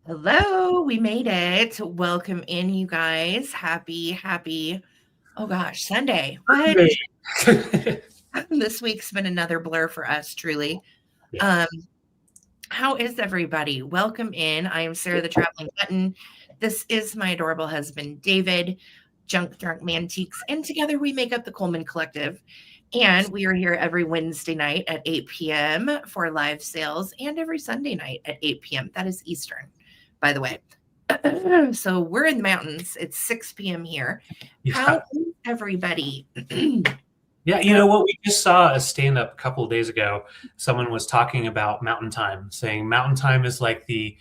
Hello, we made it. Welcome in, you guys. Oh gosh, Sunday. What? This week's been another blur for us, truly. Yeah. Um, how is everybody? Welcome in. I am Sarah the Traveling Button. This is my adorable husband, David, Junk Drunk Mantiques, and together we make up the Coleman Collective. And we are here every Wednesday night at 8 p.m. for live sales and every Sunday night at 8 p.m. That is Eastern, by the way. So we're in the mountains. It's 6 p.m. here. How Yeah. is everybody? Yeah. You know what? We just saw a stand up a couple of days ago. Someone was talking about mountain time, saying mountain time is like the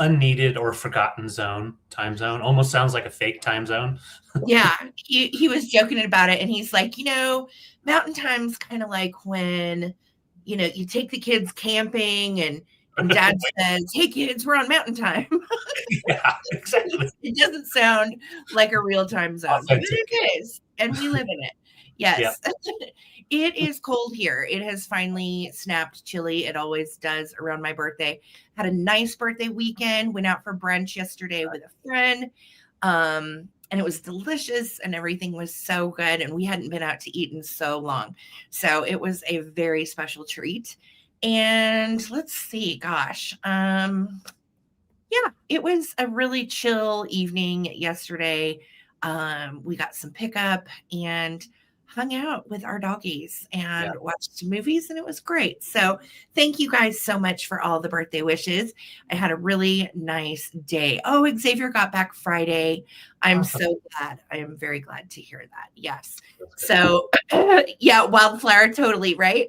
unneeded or forgotten time zone. Almost sounds like a fake time zone. Yeah, he was joking about it, and he's like, mountain time's kind of like when, you take the kids camping, and dad says, "Hey kids, we're on mountain time." Yeah, exactly. It doesn't sound like a real time zone, but Authentic. it is, and we live in it. Yeah. Yes. It is cold here. It has finally snapped chilly. It always does around my birthday. Had a nice birthday weekend. Went out for brunch yesterday with a friend. And it was delicious and everything was so good. And we hadn't been out to eat in so long. So it was a very special treat. And let's see, gosh. Yeah, it was a really chill evening yesterday. We got some pickup and hung out with our doggies Yeah. and watched some movies, and it was great. So, thank you guys so much for all the birthday wishes. I had a really nice day. Oh, Xavier got back Friday. I'm Awesome. so glad. I am very glad to hear that. Yes. That's good. So, yeah, wildflower, totally, right?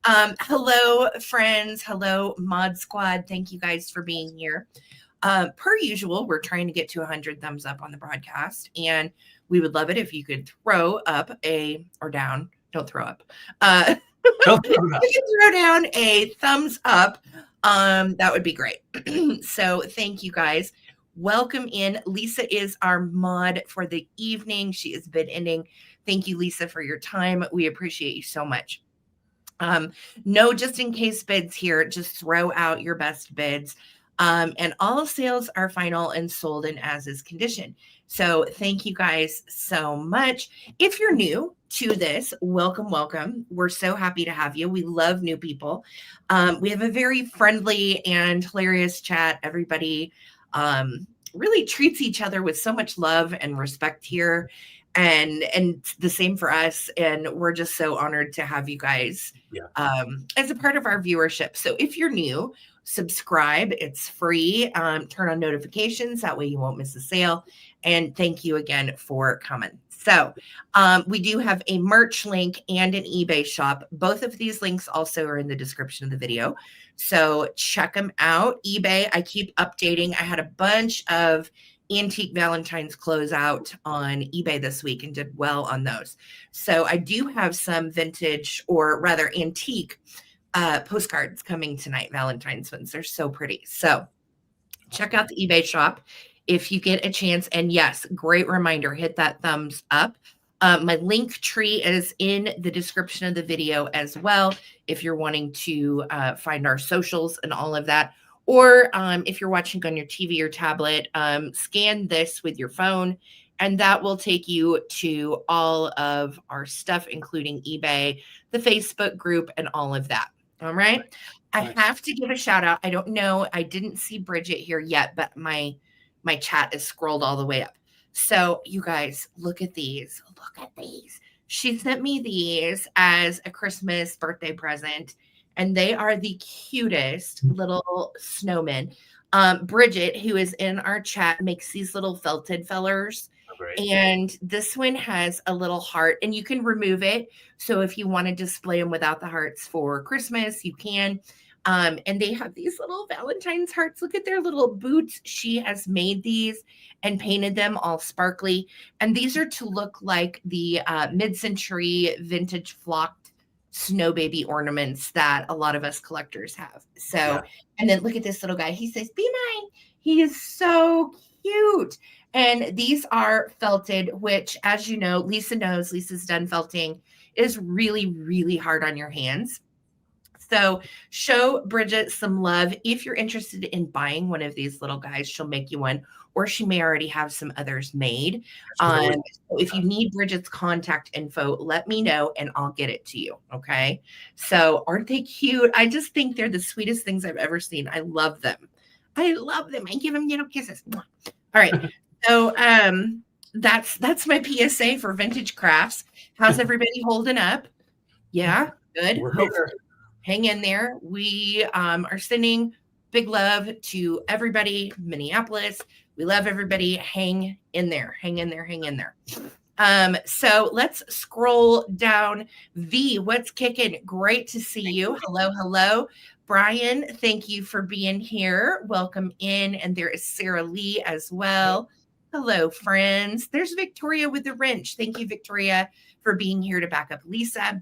Hello, friends. Hello, Mod Squad. Thank you guys for being here. Per usual, we're trying to get to 100 thumbs up on the broadcast, and we would love it if you could throw up or down. Don't throw up. Don't If throw it up. you could throw down a thumbs up, that would be great. So thank you guys. Welcome in. Lisa is our mod for the evening. She has been ending. Thank you, Lisa, for your time. We appreciate you so much. No, just in case bids here, just throw out your best bids. And all sales are final and sold in as is condition. So thank you guys so much. If you're new to this, welcome, welcome. We're so happy to have you. We love new people. We have a very friendly and hilarious chat. Everybody really treats each other with so much love and respect here. And the same for us. And we're just so honored to have you guys Yeah. as a part of our viewership. So if you're new, subscribe. It's free. Turn on notifications. That way you won't miss a sale. And thank you again for coming. So we do have a merch link and an eBay shop. Both of these links also are in the description of the video. So check them out. eBay, I keep updating. I had a bunch of antique Valentine's close out on eBay this week and did well on those. So I do have some vintage, or rather antique, postcards coming tonight, Valentine's ones. They're so pretty. So check out the eBay shop if you get a chance. And yes, great reminder, hit that thumbs up. My link tree is in the description of the video as well if you're wanting to find our socials and all of that. Or if you're watching on your TV or tablet, scan this with your phone, and that will take you to all of our stuff, including eBay, the Facebook group, and all of that. All right. I have to give a shout out. I don't know. I didn't see Bridget here yet, but my chat is scrolled all the way up. So you guys, look at these. Look at these. She sent me these as a Christmas birthday present, and they are the cutest little snowmen. Bridget, who is in our chat, makes these little felted fellers. And this one has a little heart, and you can remove it. So if you want to display them without the hearts for Christmas, you can. And they have these little Valentine's hearts. Look at their little boots. She has made these and painted them all sparkly. And these are to look like the mid-century vintage flocked snow baby ornaments that a lot of us collectors have. So, yeah. And then look at this little guy. He says, "Be mine." He is so cute. And these are felted, which, as you know, Lisa knows, Lisa's done felting, is really, really hard on your hands. So show Bridget some love. If you're interested in buying one of these little guys, she'll make you one, or she may already have some others made. So if you need Bridget's contact info, let me know and I'll get it to you. Okay. So aren't they cute? I just think they're the sweetest things I've ever seen. I love them. I love them. I give them, kisses. All right. So that's my PSA for Vintage Crafts. How's everybody holding up? Yeah, good. Hang in there. We are sending big love to everybody, Minneapolis. We love everybody. Hang in there. Hang in there. Hang in there. So let's scroll down. V, what's kicking? Great to see you. Hello, hello. Brian, thank you for being here. Welcome in. And there is Sarah Lee as well. Hello, friends. There's Victoria with the wrench. Thank you, Victoria, for being here to back up Lisa.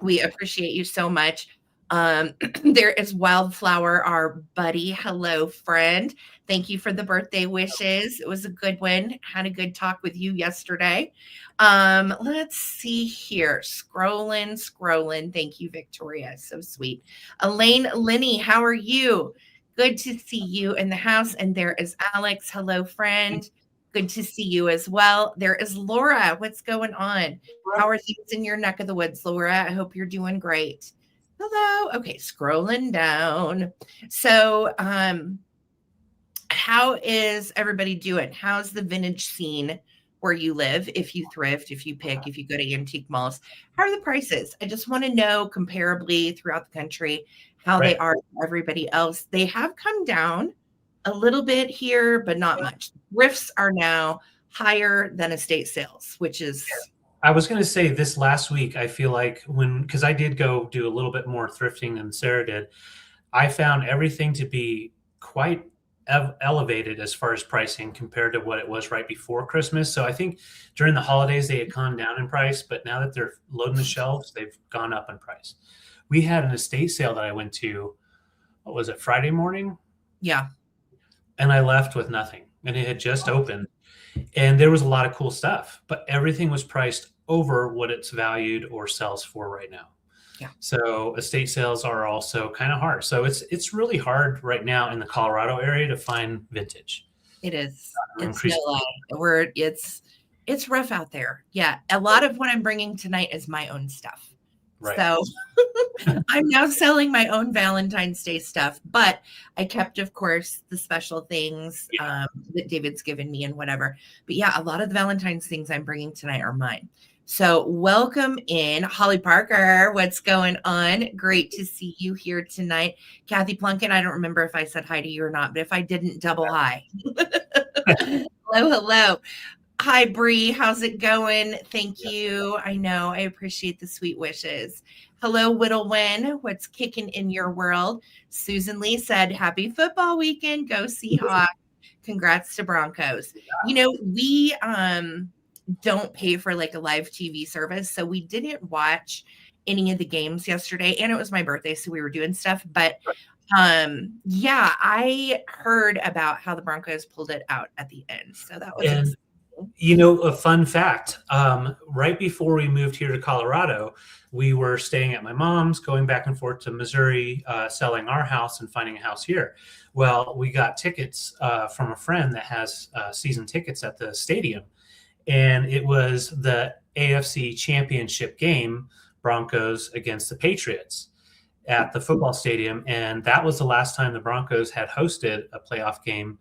We appreciate you so much. There is Wildflower, our buddy. Hello, friend. Thank you for the birthday wishes. It was a good one. Had a good talk with you yesterday. Let's see here. Scrolling. Thank you, Victoria. So sweet. Elaine Linney, how are you? Good to see you in the house. And there is Alex. Hello, friend. Good to see you as well. There is Laura. What's going on? How are things in your neck of the woods, Laura? I hope you're doing great. Hello. Okay, scrolling down. So, how is everybody doing? How's the vintage scene where you live? If you thrift, if you pick, if you go to antique malls, how are the prices? I just want to know comparably throughout the country how they are for everybody else. They have come down a little bit here, but not much. Thrifts are now higher than estate sales, which is... I was going to say this last week, I feel like because I did go do a little bit more thrifting than Sarah did, I found everything to be quite elevated as far as pricing compared to what it was right before Christmas. So I think during the holidays, they had gone down in price, but now that they're loading the shelves, they've gone up in price. We had an estate sale that I went to, what was it, Friday morning? Yeah. And I left with nothing, and it had just opened, and there was a lot of cool stuff, but everything was priced over what it's valued or sells for right now. Yeah. So estate sales are also kind of hard. So it's really hard right now in the Colorado area to find vintage. It is. It's rough out there. Yeah. A lot of what I'm bringing tonight is my own stuff. Right. So I'm now selling my own Valentine's Day stuff, but I kept, of course, the special things that David's given me and whatever. But yeah, a lot of the Valentine's things I'm bringing tonight are mine. So welcome in, Holly Parker. What's going on? Great to see you here tonight. Kathy Plunkett, I don't remember if I said hi to you or not, but if I didn't, double hi. Hello. Hi, Bree. How's it going? Thank you. I know. I appreciate the sweet wishes. Hello, Whittlewin. What's kicking in your world? Susan Lee said, happy football weekend. Go Seahawks. Congrats to Broncos. We don't pay for like a live TV service, so we didn't watch any of the games yesterday, and it was my birthday, so we were doing stuff. But I heard about how the Broncos pulled it out at the end. So that was exciting. A fun fact, right before we moved here to Colorado, we were staying at my mom's, going back and forth to Missouri, selling our house and finding a house here. Well, we got tickets from a friend that has season tickets at the stadium. And it was the AFC championship game, Broncos against the Patriots at the football stadium. And that was the last time the Broncos had hosted a playoff game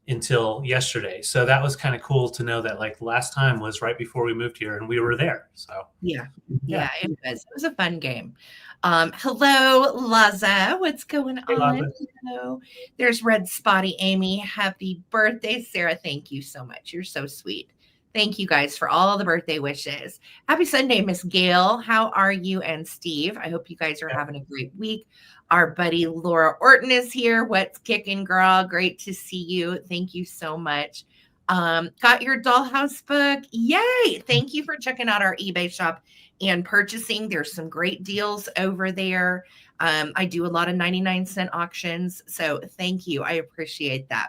until yesterday. So that was kind of cool to know that like last time was right before we moved here and we were there. So yeah, it was a fun game. Hello, Laza. What's going on? Hello. There's Red Spotty Amy. Happy birthday, Sarah. Thank you so much. You're so sweet. Thank you guys for all the birthday wishes. Happy Sunday, Miss Gail. How are you and Steve? I hope you guys are having a great week. Our buddy Laura Orton is here. What's kicking, girl? Great to see you. Thank you so much. Got your dollhouse book. Yay. Thank you for checking out our eBay shop and purchasing. There's some great deals over there. I do a lot of 99-cent auctions. So thank you. I appreciate that.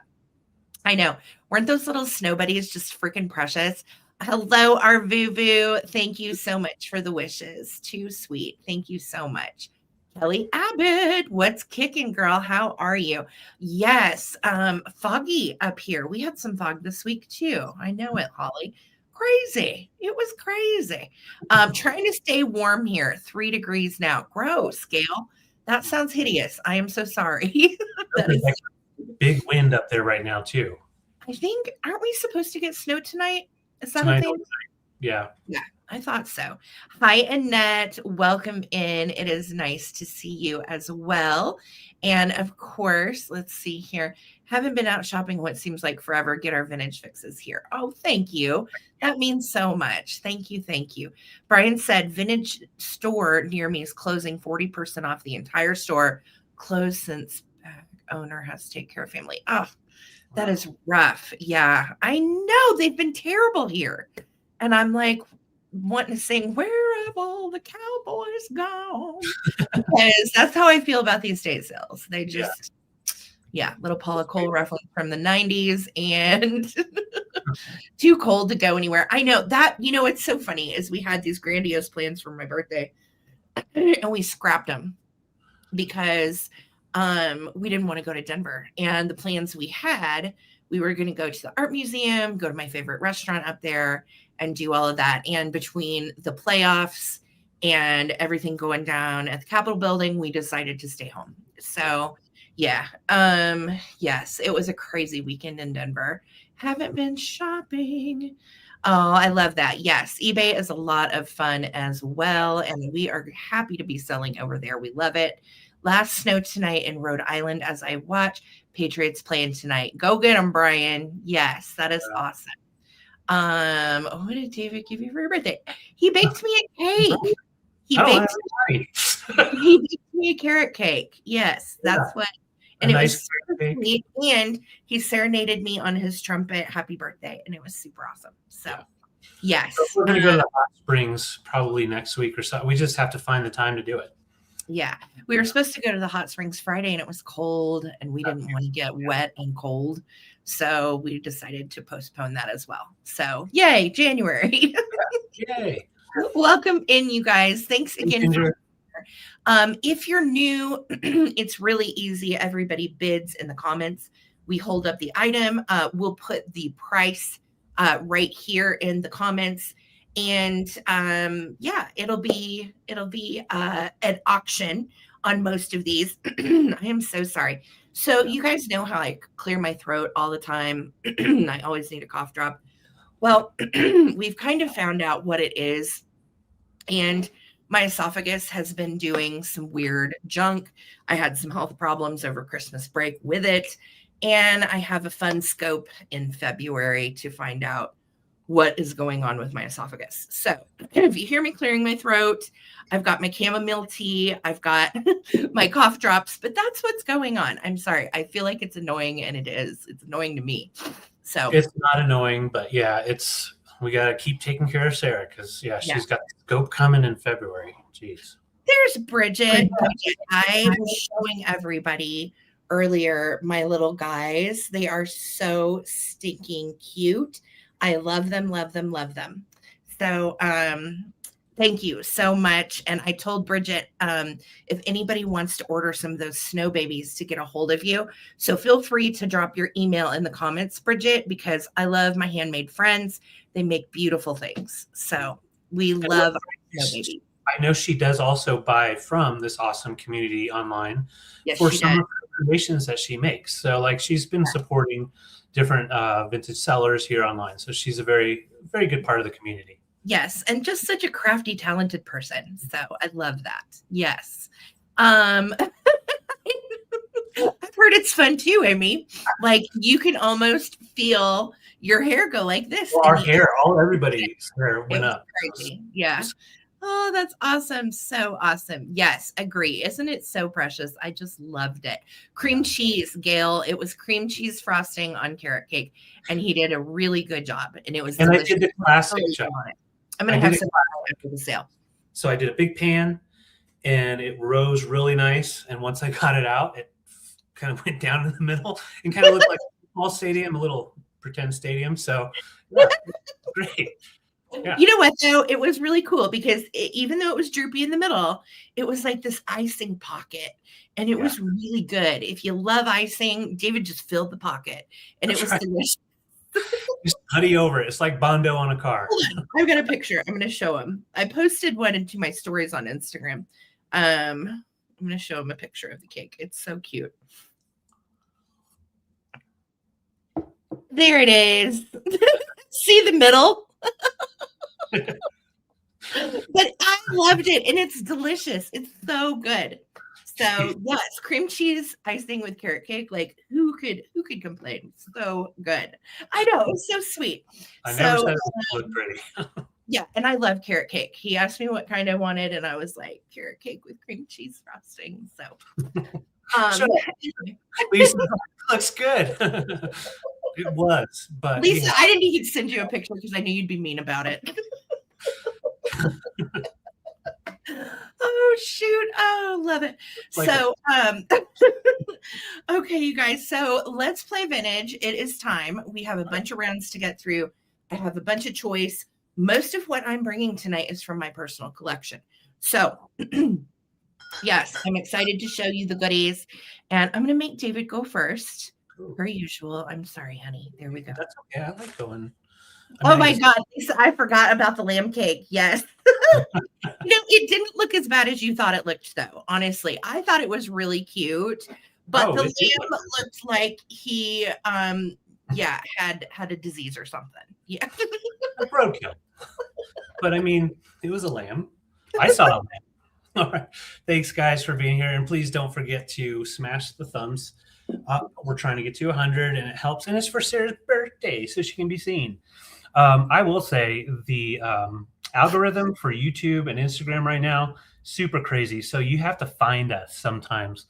I know. Weren't those little snow buddies just freaking precious? Hello, our Vuvu. Thank you so much for the wishes. Too sweet. Thank you so much. Kelly Abbott, what's kicking, girl? How are you? Yes, foggy up here. We had some fog this week too. I know it, Holly. Crazy. It was crazy. Trying to stay warm here. 3 degrees now. Gross, Gail. That sounds hideous. I am so sorry. That There's is, like big wind up there right now too. I think, aren't we supposed to get snow tonight? Is that a Tonight, thing? yeah. Yeah, I thought so. Hi, Annette. Welcome in. It is nice to see you as well. And of course, let's see here. Haven't been out shopping what seems like forever. Get our vintage fixes here. Oh, thank you. That means so much. Thank you. Thank you. Brian said vintage store near me is closing 40% off the entire store. Closed since owner has to take care of family. Oh, that is rough. Yeah, I know. They've been terrible here. And I'm like wanting to sing, "Where have all the cowboys gone?" Because that's how I feel about these estate sales. They just, little Paula Cole reference from the 90s and too cold to go anywhere. I know that, it's so funny is we had these grandiose plans for my birthday and we scrapped them because we didn't want to go to Denver. And the plans we had, we were going to go to the art museum, go to my favorite restaurant up there, and do all of that. And between the playoffs and everything going down at the Capitol building, we decided to stay home. So yeah. Yes, it was a crazy weekend in Denver. Haven't been shopping. Oh, I love that. Yes, eBay is a lot of fun as well. And we are happy to be selling over there. We love it. Last snow tonight in Rhode Island as I watch Patriots playing tonight. Go get them, Brian. Yes, that is awesome. What did David give you for your birthday? He baked me a cake. He baked me a carrot cake. Yes, that's what. And it was super sweet. And he serenaded me on his trumpet. Happy birthday. And it was super awesome. So, yes. So we're going to go to the hot springs probably next week or so. We just have to find the time to do it. Yeah. We were supposed to go to the hot springs Friday and it was cold and we didn't want to get wet and cold. So we decided to postpone that as well. So yay, January. Yay. Welcome in, you guys. Thanks again. If you're new, it's really easy. Everybody bids in the comments. We hold up the item. We'll put the price right here in the comments. And it'll be an auction on most of these. I am so sorry. So you guys know how I clear my throat all the time. I always need a cough drop. Well, we've kind of found out what it is. And my esophagus has been doing some weird junk. I had some health problems over Christmas break with it. And I have a fun scope in February to find out what is going on with my esophagus. So if you hear me clearing my throat, I've got my chamomile tea, I've got my cough drops, but that's what's going on. I'm sorry. I feel like it's annoying and it is. It's annoying to me. So it's not annoying, but we got to keep taking care of Sarah because she's got the scope coming in February. Jeez. There's Bridget. I was showing everybody earlier my little guys. They are so stinking cute. I love them, love them, love them. So thank you so much. And I told Bridget, if anybody wants to order some of those snow babies to get a hold of you. So feel free to drop your email in the comments, Bridget, because I love my handmade friends. They make beautiful things. So we love our snow babies. I know she does also buy from this awesome community online for some of the creations that she makes. So like she's been supporting different vintage sellers here online. So she's a very, very good part of the community. Yes. And just such a crafty, talented person. So I love that. Yes. I've heard it's fun too, Amy. Like you can almost feel your hair go like this. Well, our hair, everybody's hair went up. Crazy. Yeah. Oh, that's awesome. So awesome. Yes, agree. Isn't it so precious? I just loved it. Cream cheese, Gail. It was cream cheese frosting on carrot cake. And he did a really good job. And it was delicious. I did the classic job. I'm going to have some after the sale. So I did a big pan and it rose really nice. And once I got it out, it kind of went down in the middle and kind of looked like a small stadium, a little pretend stadium. So yeah, great. Yeah. You know what, though? It was really cool because even though it was droopy in the middle, it was like this icing pocket. And it was really good. If you love icing, David just filled the pocket. And it was delicious. Just putty over it. It's like Bondo on a car. I've got a picture. I'm going to show him. I posted one into my stories on Instagram. I'm going to show him a picture of the cake. It's so cute. There it is. See the middle? But I loved it, and it's delicious. It's so good. So yes, cream cheese icing with carrot cake. Like who could complain? So good. I know, it's so sweet. I never said it looked pretty. Yeah, and I love carrot cake. He asked me what kind I wanted, and I was like, carrot cake with cream cheese frosting. So Lisa, looks good. It was, but Lisa, I didn't even send you a picture because I knew you'd be mean about it. Oh shoot. Oh, love it. Like so okay, you guys, so let's play vintage. It is time. We have a bunch of rounds to get through. I have a bunch of choice. Most of what I'm bringing tonight is from my personal collection. So yes, I'm excited to show you the goodies, and I'm going to make David go first. Per usual. I'm sorry, honey. There we go. That's okay. I like going. Oh my God, Lisa, I forgot about the lamb cake. Yes. It didn't look as bad as you thought it looked, though. Honestly, I thought it was really cute, but the lamb looked like he, had a disease or something. Yeah. A roadkill. But I mean, it was a lamb. I saw a lamb. All right. Thanks, guys, for being here. And please don't forget to smash the thumbs up. We're trying to get to 100, and it helps. And it's for Sarah's birthday, so she can be seen. I will say the algorithm for YouTube and Instagram right now, super crazy. So you have to find us sometimes.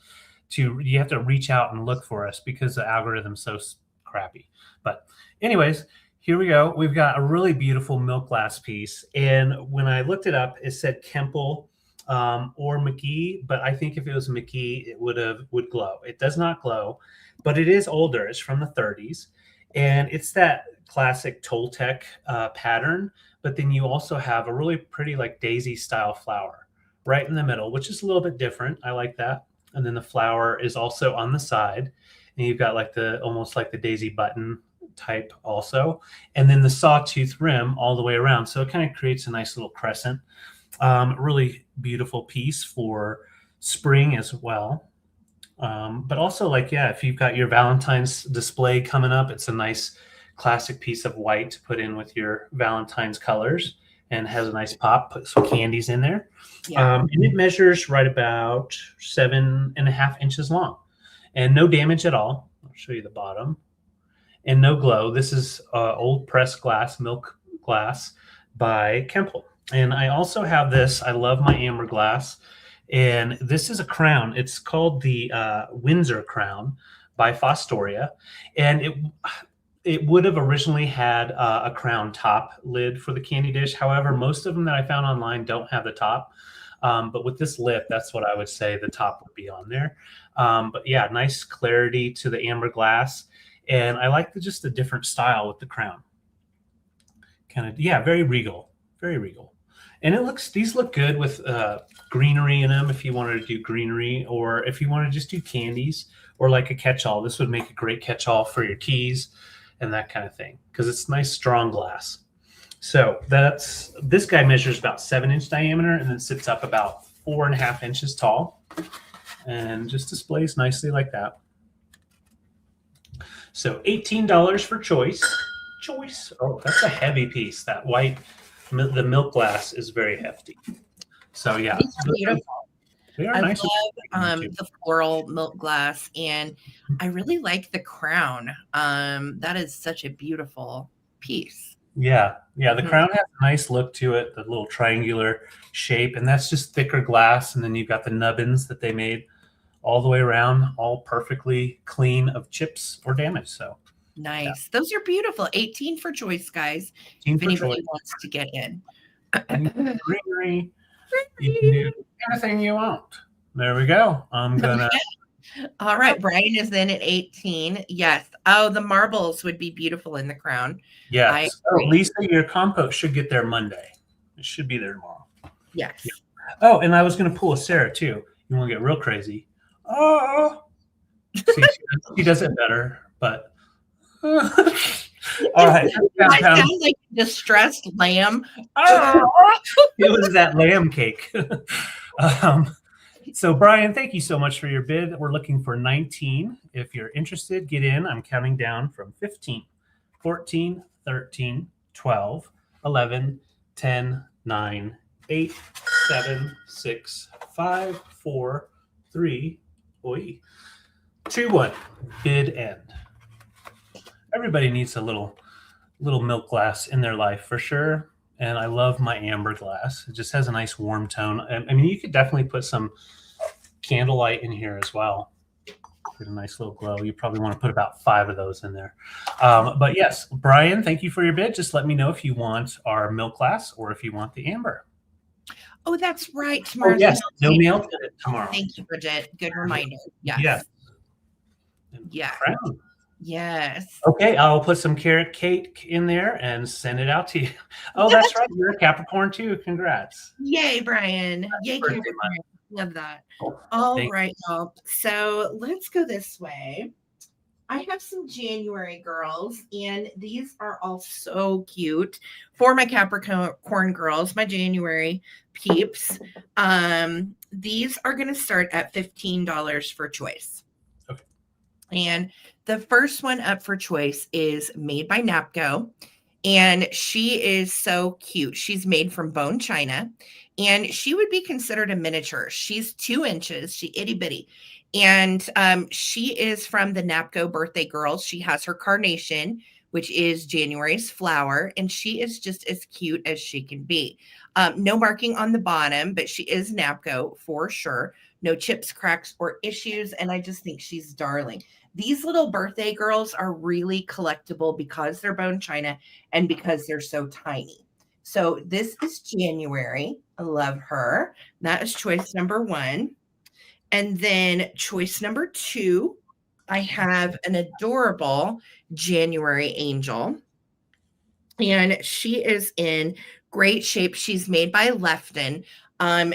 You have to reach out and look for us because the algorithm's so crappy. But anyways, here we go. We've got a really beautiful milk glass piece. And when I looked it up, it said Kemple or McGee. But I think if it was McGee, it would glow. It does not glow, but it is older. It's from the 30s. And it's that classic Toltec pattern. But then you also have a really pretty like daisy style flower right in the middle, which is a little bit different. I like that. And then the flower is also on the side. And you've got like almost like the daisy button type also. And then the sawtooth rim all the way around. So it kind of creates a nice little crescent. Really beautiful piece for spring as well. But also like, if you've got your Valentine's display coming up, it's a nice classic piece of white to put in with your Valentine's colors and has a nice pop. Put some candies in there. Yeah. And it measures right about 7.5 inches long and no damage at all. I'll show you the bottom and no glow. This is old pressed glass, milk glass by Kemple. And I also have this. I love my amber glass. And this is a crown. It's called the Windsor crown by Fostoria. And it would have originally had a crown top lid for the candy dish. However, most of them that I found online don't have the top. But with this lip, that's what I would say the top would be on there. But yeah, nice clarity to the amber glass. And I like just the different style with the crown. Kind of, very regal, very regal. And these look good with greenery in them if you wanted to do greenery, or if you want to just do candies or like a catch-all. This would make a great catch-all for your keys and that kind of thing because it's nice strong glass. So this guy measures about 7-inch diameter and then sits up about 4.5 inches tall and just displays nicely like that. So $18 for choice. Oh, that's a heavy piece. That white, the milk glass is very hefty. So yeah, it's beautiful. They are I nice. love the floral milk glass, and I really like the crown. That is such a beautiful piece. Yeah. The crown has a nice look to it, the little triangular shape, and that's just thicker glass. And then you've got the nubbins that they made all the way around, all perfectly clean of chips or damage. So nice. Yeah. Those are beautiful. 18 for choice, guys. If anybody wants to get in. Greenery. You can do anything you want. There we go. I'm gonna All right. Brian is in at 18. Yes. Oh, the marbles would be beautiful in the crown. I Yes. Oh, agree. Lisa, your compost should get there Monday. It should be there tomorrow. Yes. Yeah. Oh, and I was going to pull a Sarah too. You want to get real crazy? Oh, see, she does it better, but. All right. I sound like a distressed lamb. It was that lamb cake. So, Brian, thank you so much for your bid. We're looking for 19. If you're interested, get in. I'm counting down from 15, 14, 13, 12, 11, 10, 9, 8, 7, 6, 5, 4, 3, 2, 1. Bid end. Everybody needs a little milk glass in their life for sure. And I love my amber glass. It just has a nice warm tone. I mean, you could definitely put some candlelight in here as well. Get a nice little glow. You probably want to put about 5 of those in there. But yes, Brian, thank you for your bid. Just let me know if you want our milk glass or if you want the amber. Oh, that's right. Tomorrow. Oh, yes, no mail tomorrow. Thank you, Bridget. Good reminder. Yes. Yeah. Yeah. Crown. Yes. Okay, I'll put some carrot cake in there and send it out to you. Oh, that's right. You're a Capricorn too. Congrats. Yay, Brian. Yay, Capricorn. Love that. All right, y'all. So let's go this way. I have some January girls, and these are all so cute for my Capricorn girls, my January peeps. These are going to start at $15 for choice. Okay. And the first one up for choice is made by Napco, and she is so cute. She's made from bone china, and she would be considered a miniature. She's 2 inches. She itty bitty. And she is from the Napco Birthday Girls. She has her carnation, which is January's flower, and she is just as cute as she can be. No marking on the bottom, but she is Napco for sure. No chips, cracks, or issues, and I just think she's darling. These little birthday girls are really collectible because they're bone china and because they're so tiny. So this is January. I love her. That is choice number 1. And then choice number 2, I have an adorable January angel. And she is in great shape. She's made by Lefton.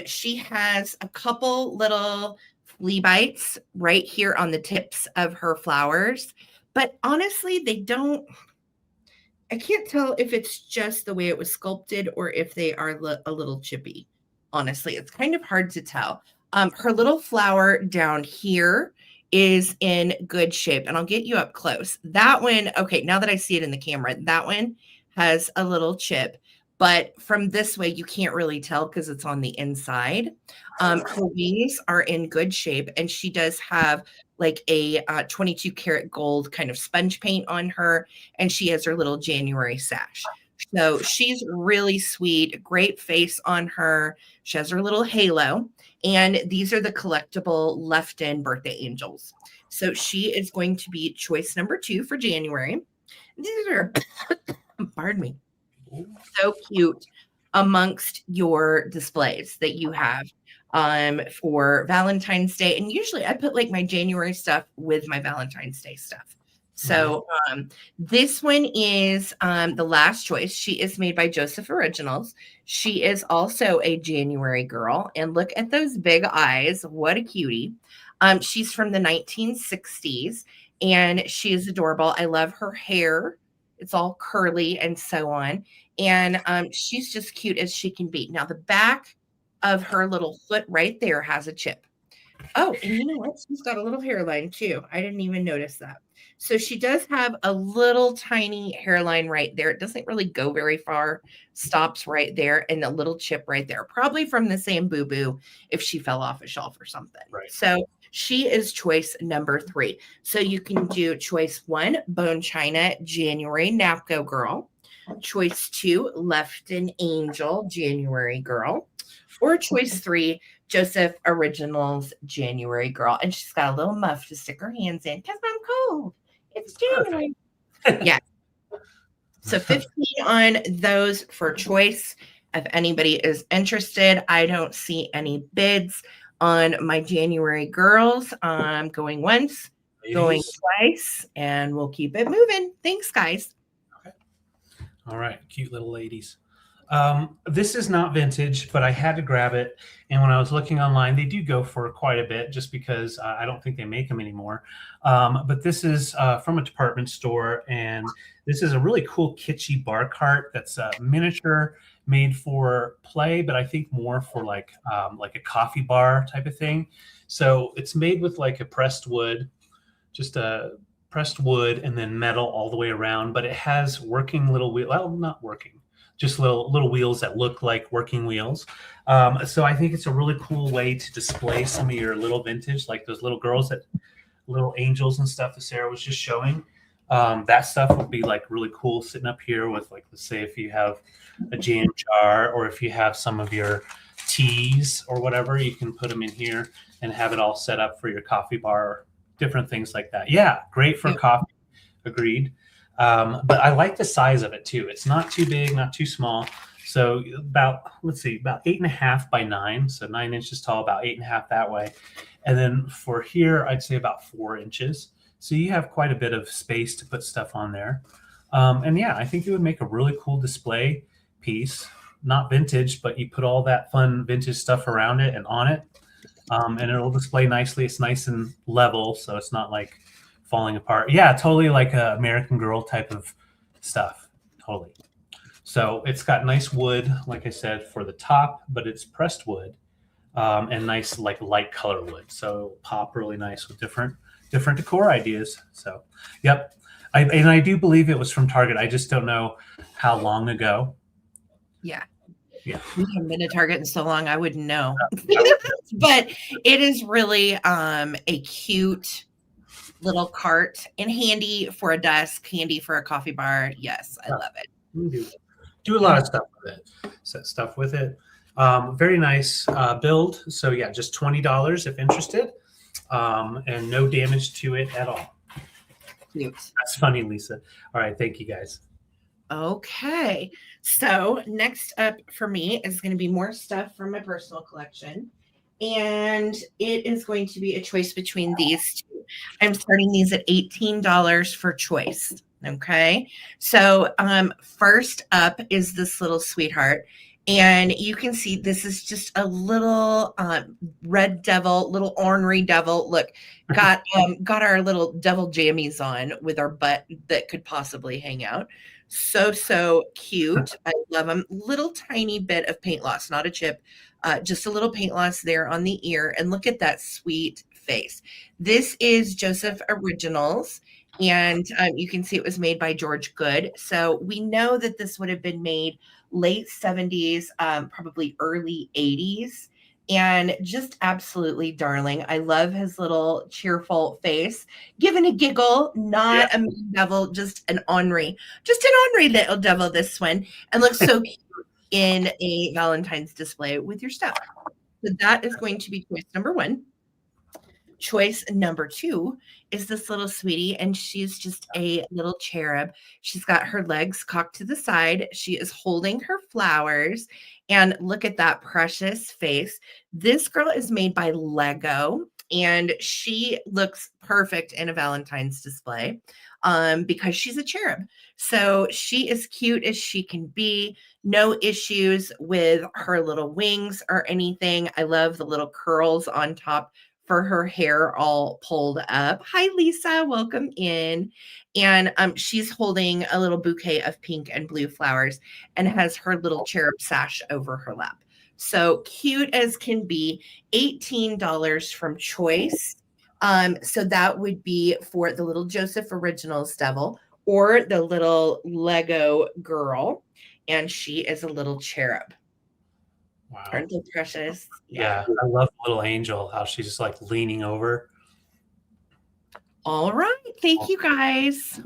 She has a couple little flea bites right here on the tips of her flowers. But honestly, I can't tell if it's just the way it was sculpted or if they are a little chippy. Honestly, it's kind of hard to tell. Her little flower down here is in good shape, and I'll get you up close. That one, okay, now that I see it in the camera, that one has a little chip, but from this way, you can't really tell because it's on the inside. Her wings are in good shape, and she does have like a 22 karat gold kind of sponge paint on her, and she has her little January sash. So she's really sweet, great face on her. She has her little halo. And these are the collectible Lefton birthday angels. So she is going to be choice number 2 for January. These are, pardon me, so cute amongst your displays that you have for Valentine's Day. And usually I put like my January stuff with my Valentine's Day stuff. So this one is the last choice. She is made by Joseph Originals. She is also a January girl. And look at those big eyes. What a cutie. She's from the 1960s, and she is adorable. I love her hair. It's all curly and so on. And she's just cute as she can be. Now, the back of her little foot right there has a chip. Oh, and you know what? She's got a little hairline too. I didn't even notice that. So she does have a little tiny hairline right there. It doesn't really go very far, stops right there, and a little chip right there, probably from the same boo-boo if she fell off a shelf or something. Right. So she is choice number 3. So you can do choice 1, Bone China, January Napco Girl. Choice 2, Lefton Angel, January Girl. Or choice 3, Joseph Originals, January Girl. And she's got a little muff to stick her hands in because I'm cold. It's January. Yeah. So 15 on those for choice. If anybody is interested, I don't see any bids. on my January girls. I'm going once, going Ladies. twice, and we'll keep it moving. Thanks, guys. Okay. All right. Cute little ladies. This is not vintage, but I had to grab it. And when I was looking online, they do go for quite a bit just because I don't think they make them anymore. But this is from a department store. And this is a really cool kitschy bar cart that's miniature, made for play, but I think more for like a coffee bar type of thing. So it's made with like a pressed wood, just a pressed wood and then metal all the way around. But it has working little wheel. Well, not working. Just little wheels that look like working wheels. So I think it's a really cool way to display some of your little vintage, like those little girls that little angels and stuff that Sarah was just showing. That stuff would be like really cool sitting up here with, like, let's say if you have a jam jar or if you have some of your teas or whatever, you can put them in here and have it all set up for your coffee bar, or different things like that. Yeah, great for coffee. Agreed. But I like the size of it too. It's not too big, not too small. So about 8.5 by 9. So 9 inches tall, about 8.5 that way. And then for here, I'd say about 4 inches. So you have quite a bit of space to put stuff on there. And yeah, I think it would make a really cool display piece. Not vintage, but you put all that fun vintage stuff around it and on it. And it'll display nicely. It's nice and level, so it's not like falling apart. Yeah, totally like a American Girl type of stuff. Totally. So it's got nice wood, like I said, for the top, but it's pressed wood and nice like light color wood. So it'll pop really nice with different decor ideas. So, yep. I do believe it was from Target. I just don't know how long ago. Yeah. Yeah. We haven't been to Target in so long, I wouldn't know. But it is really a cute little cart and handy for a desk, handy for a coffee bar. Yes, I love it. Do a lot of stuff with it. Set stuff with it. Very nice build. So yeah, just $20 if interested, and no damage to it at all. Cute. That's funny, Lisa. All right, thank you guys. Okay, so next up for me is going to be more stuff from my personal collection. And it is going to be a choice between these two. I'm starting these at $18 for choice. Okay. So first up is this little sweetheart. And you can see this is just a little red devil, little ornery devil. Look, got our little devil jammies on with our butt that could possibly hang out. So cute. I love them. Little tiny bit of paint loss, not a chip. Just a little paint loss there on the ear. And look at that sweet face. This is Joseph Originals. And you can see it was made by George Good. So we know that this would have been made late 70s, probably early 80s. And just absolutely darling. I love his little cheerful face. Given a giggle, not a mean devil, just an ornery little devil, this one. And looks so cute in a Valentine's display with your stuff. So that is going to be choice number 1. Choice number 2 is this little sweetie, and she's just a little cherub. She's got her legs cocked to the side. She is holding her flowers, and look at that precious face. This girl is made by Lego, and she looks perfect in a Valentine's display because she's a cherub. So she is cute as she can be. No issues with her little wings or anything. I love the little curls on top for her hair all pulled up. Hi, Lisa. Welcome in. And she's holding a little bouquet of pink and blue flowers and has her little cherub sash over her lap. So cute as can be. $18 from choice. So that would be for the little Joseph Originals devil or the little Lego girl. And she is a little cherub. Wow. Aren't they precious? Yeah, I love the little angel, how she's just like leaning over. All right. Thank you, guys.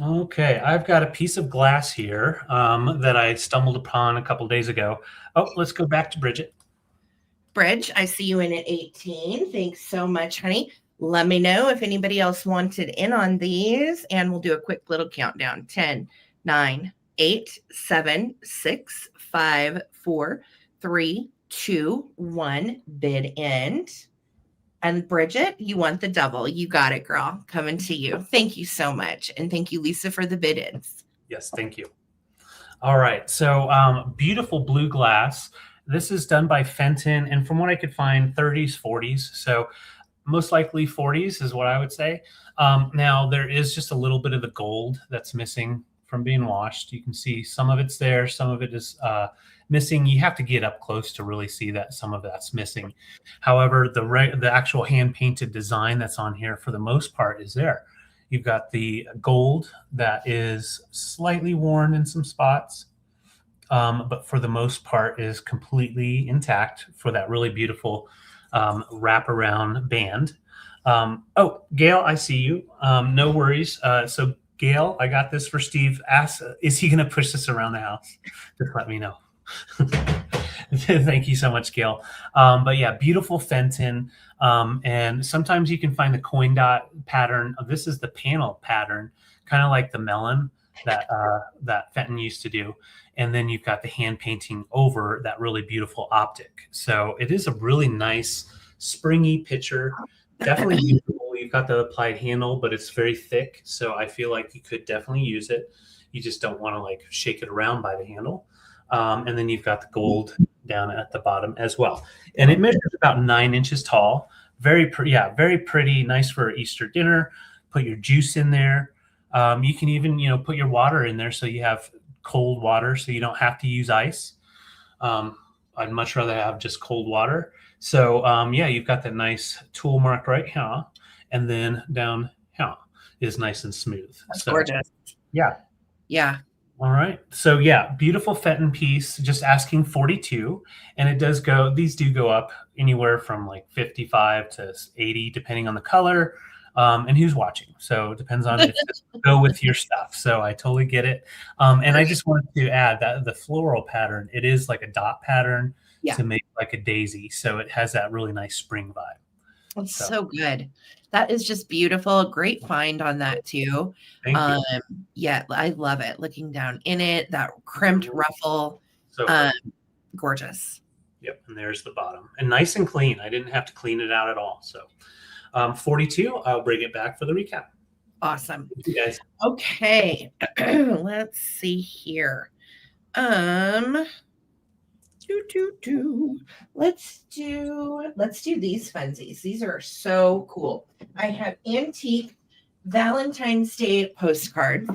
Okay, I've got a piece of glass here that I stumbled upon a couple days ago. Oh, let's go back to Bridget. Bridge, I see you in at 18. Thanks so much, honey. Let me know if anybody else wanted in on these, and we'll do a quick little countdown. 10, 9, 8, 7, 6, 5, 4, 3, 2, 1, bid end. And Bridget, you want the double. You got it, girl. Coming to you. Thank you so much. And thank you, Lisa, for the bid ins. Yes, thank you. All right. So beautiful blue glass. This is done by Fenton. And from what I could find, 30s, 40s. So most likely 40s is what I would say. Now, there is just a little bit of the gold that's missing from being washed. You can see some of it's there. Some of it is missing. You have to get up close to really see that some of that's missing. However, the actual hand-painted design that's on here for the most part is there. You've got the gold that is slightly worn in some spots, but for the most part is completely intact for that really beautiful wraparound band. Oh, Gail, I see you. No worries. So Gail, I got this for Steve. Ask, is he going to push this around the house? Just let me know. Thank you so much, Gail. But yeah, beautiful Fenton. And sometimes you can find the coin dot pattern. This is the panel pattern, kind of like the melon that Fenton used to do. And then you've got the hand painting over that really beautiful optic. So it is a really nice springy picture. Definitely usable. You've got the applied handle, but it's very thick. So I feel like you could definitely use it. You just don't want to like shake it around by the handle. And then you've got the gold down at the bottom as well. And it measures about 9 inches tall. Very pretty, nice for Easter dinner. Put your juice in there. You can even, put your water in there so you have cold water so you don't have to use ice. I'd much rather have just cold water. So, you've got that nice tool mark right here. And then down here is nice and smooth. That's gorgeous. Yeah. Yeah. All right. So yeah, beautiful Fenton piece, just asking 42. And these do go up anywhere from like 55 to 80, depending on the color and who's watching. So it depends on if this will go with your stuff. So I totally get it. And I just wanted to add that the floral pattern, it is like a dot pattern to make like a daisy. So it has that really nice spring vibe. That's so good. That is just beautiful. Great find on that too. Thank you. Yeah, I love it. Looking down in it, that crimped ruffle. So gorgeous. Yep. And there's the bottom. And nice and clean. I didn't have to clean it out at all. So 42, I'll bring it back for the recap. Awesome. Thank you guys. Okay. Let's see here. Let's do these funsies. These are so cool. I have antique Valentine's Day postcard.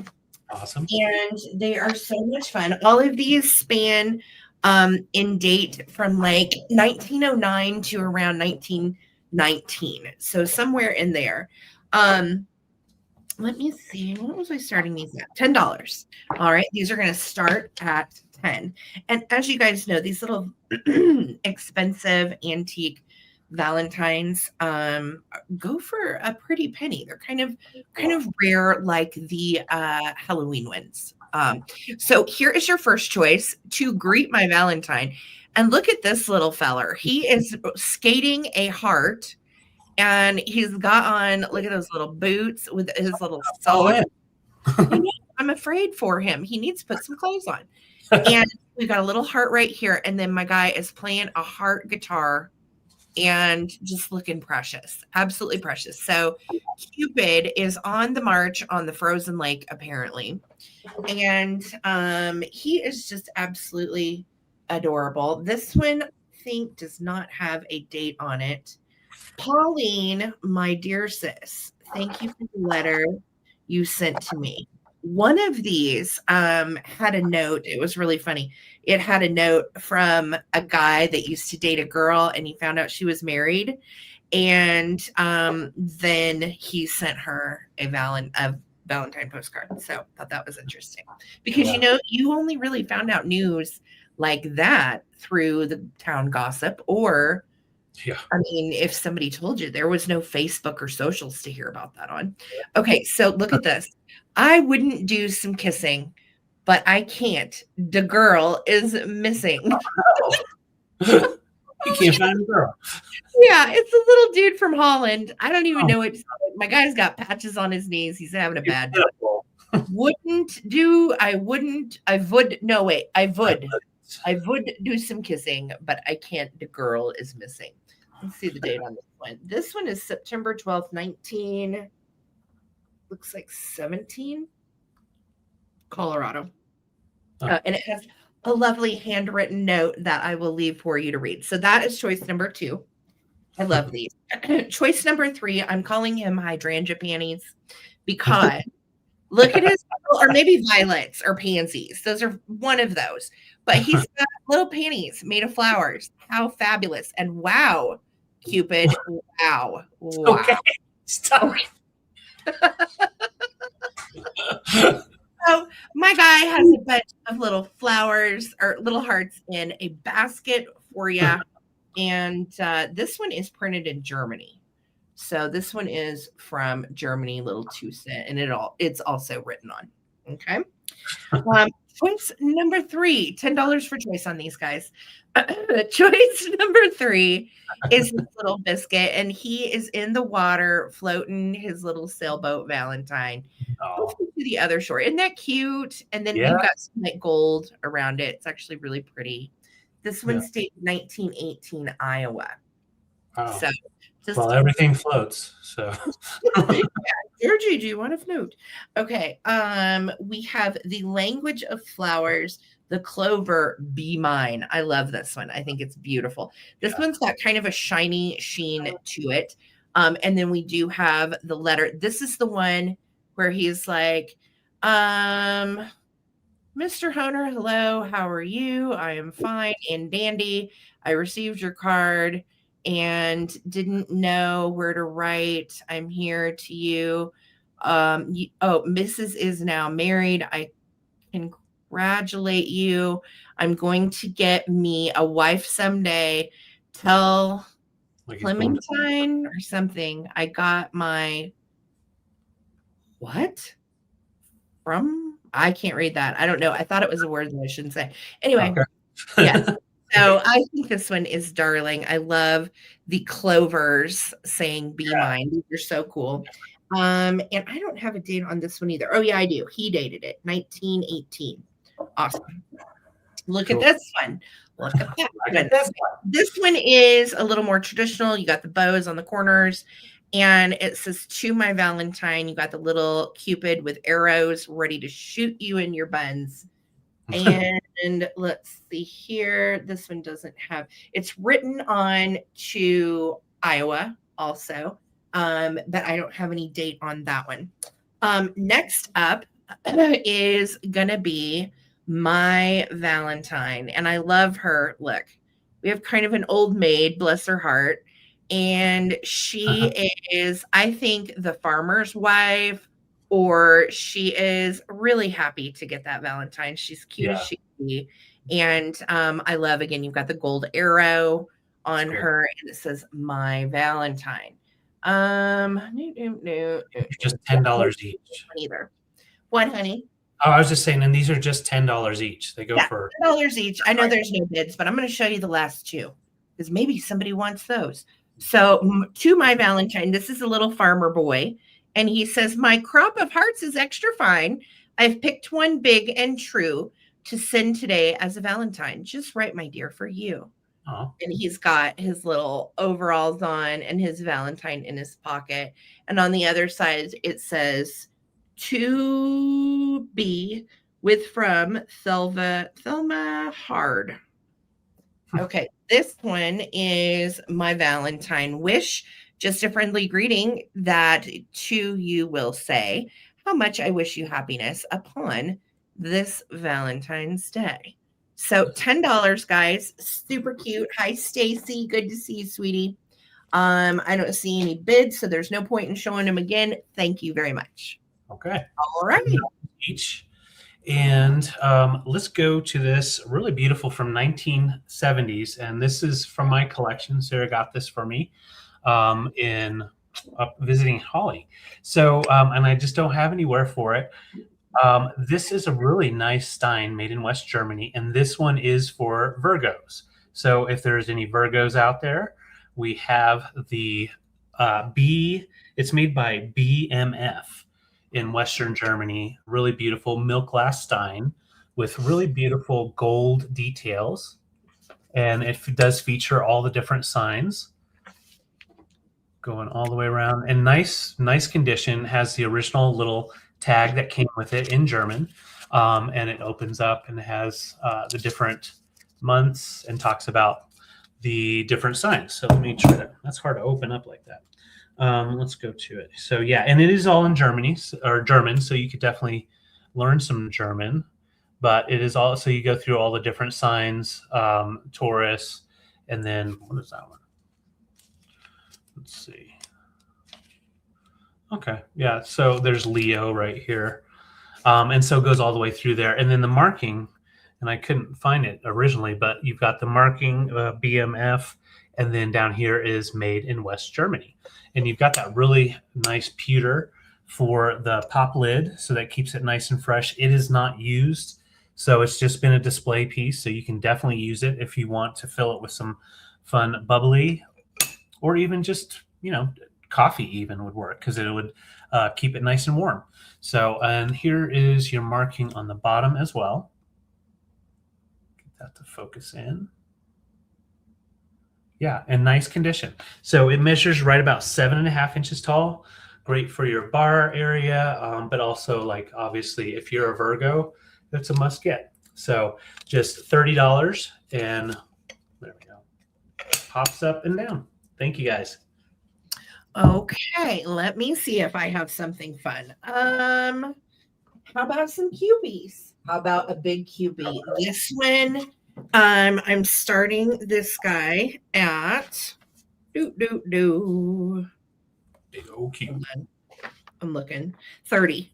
Awesome. And they are so much fun. All of these span in date from like 1909 to around 1919. So somewhere in there. Let me see. What was I starting these at? $10. All right. These are going to start at 10. And as you guys know, these little expensive antique Valentines go for a pretty penny. They're kind of rare, like the Halloween ones. So here is your first choice to greet my Valentine. And look at this little feller. He is skating a heart. And he's got on, look at those little boots with his little socks. I'm afraid for him. He needs to put some clothes on. And we've got a little heart right here. And then my guy is playing a heart guitar and just looking precious. Absolutely precious. So Cupid is on the march on the frozen lake, apparently. And he is just absolutely adorable. This one, I think, does not have a date on it. Pauline, my dear sis, thank you for the letter you sent to me. One of these had a note. It was really funny. It had a note from a guy that used to date a girl, and he found out she was married. And then he sent her a Valentine postcard. So I thought that was interesting. Because, you only really found out news like that through the town gossip or... Yeah. I mean, if somebody told you, there was no Facebook or socials to hear about that on. Okay, so look at this. I wouldn't do some kissing, but I can't. The girl is missing. You can't find a girl. Yeah, it's a little dude from Holland. I don't even know what. My guy's got patches on his knees. He's having a bad day. I would. I would do some kissing, but I can't. The girl is missing. Let's see the date on this one. This one is September 12th, 19. Looks like 17. Colorado. And it has a lovely handwritten note that I will leave for you to read. So that is choice number 2. I love these. Choice number 3, I'm calling him hydrangea panties because look at his, or maybe violets or pansies. Those are one of those. But he's got little panties made of flowers. How fabulous. And wow, Cupid. Wow. Wow. Okay. Stop. So my guy has a bunch of little flowers or little hearts in a basket for you. And this one is printed in Germany. So this one is from Germany, little 2-cent, and it's also written on. Okay. Choice number 3, $10 for choice on these guys. Choice number 3 is this little biscuit, and he is in the water floating his little sailboat Valentine to the other shore. Isn't that cute? And then we've got some like gold around it. It's actually really pretty. This one states 1918 Iowa. Oh. So well, everything floats. So Georgie, do you want a flute? Okay. We have the language of flowers, the clover, Be Mine. I love this one. I think it's beautiful. This one's got kind of a shiny sheen to it. And then we do have the letter. This is the one where he's like, Mr. Honer, hello, how are you? I am fine and dandy. I received your card and didn't know where to write. I'm here to you. Mrs. is now married. I congratulate you. I'm going to get me a wife someday. Tell Clementine or something. I got my what? I can't read that. I don't know. I thought it was a word that I shouldn't say. Anyway, yeah. So I think this one is darling. I love the clovers saying Be Mine. These are so cool. And I don't have a date on this one either. Oh, yeah, I do. He dated it. 1918. Awesome. Look at this one. Look at that one. This one is a little more traditional. You got the bows on the corners. And it says, to my Valentine, you got the little Cupid with arrows ready to shoot you in your buns. And let's see here. This one doesn't have, it's written on to Iowa also, but I don't have any date on that one. Next up is going to be my Valentine. And I love her. Look, we have kind of an old maid, bless her heart. And she is, I think, the farmer's wife, or she is really happy to get that Valentine. She's cute as she can be. And I love, again, you've got the gold arrow on her, and it says, my Valentine. Just $10 each. Either. What, honey? Oh, I was just saying, and these are just $10 each. They go for $10 each. I know there's no bids, but I'm going to show you the last two because maybe somebody wants those. So to my Valentine, this is a little farmer boy, and he says, my crop of hearts is extra fine. I've picked one big and true to send today as a Valentine. Just right, my dear, for you. Oh. And he's got his little overalls on and his Valentine in his pocket. And on the other side, it says, to be with from Thelma Hard. Okay, this one is my Valentine wish. Just a friendly greeting that to you will say how much I wish you happiness upon this Valentine's Day. So $10, guys. Super cute. Hi, Stacy. Good to see you, sweetie. I don't see any bids, so there's no point in showing them again. Thank you very much. Okay. All right. Each. And let's go to this really beautiful from 1970s. And this is from my collection. Sarah got this for me in visiting Holly. So, and I just don't have anywhere for it. This is a really nice Stein made in West Germany. And this one is for Virgos. So if there's any Virgos out there, we have the it's made by BMF. In Western Germany, really beautiful milk glass Stein. with really beautiful gold details. And it does feature all the different signs going all the way around, and nice condition. Has the original little tag that came with it in German, and it opens up and has the different months and talks about the different signs. So let me try to, that's hard to open up like that. Let's go to it. So yeah, and it is all in German, so you could definitely learn some German. But it is also, you go through all the different signs, Taurus, and then what is that one? Let's see. Okay, yeah. So there's Leo right here, and so it goes all the way through there, and then the marking. And I couldn't find it originally, but you've got the marking BMF, and then down here is made in West Germany, and you've got that really nice pewter for the pop lid, so that keeps it nice and fresh. It is not used, so it's just been a display piece. So you can definitely use it if you want to fill it with some fun bubbly, or even just, coffee even would work, because it would keep it nice and warm. So, and here is your marking on the bottom as well. Get that to focus in. Yeah, and nice condition. So it measures right about 7.5 inches tall. Great for your bar area, but also, like, obviously if you're a Virgo, that's a must get. So just $30, and there we go. Pops up and down. Thank you, guys. Okay, let me see if I have something fun. How about some cubies? How about a big cubie? This one, I'm starting this guy at Big old cube. I'm looking 30.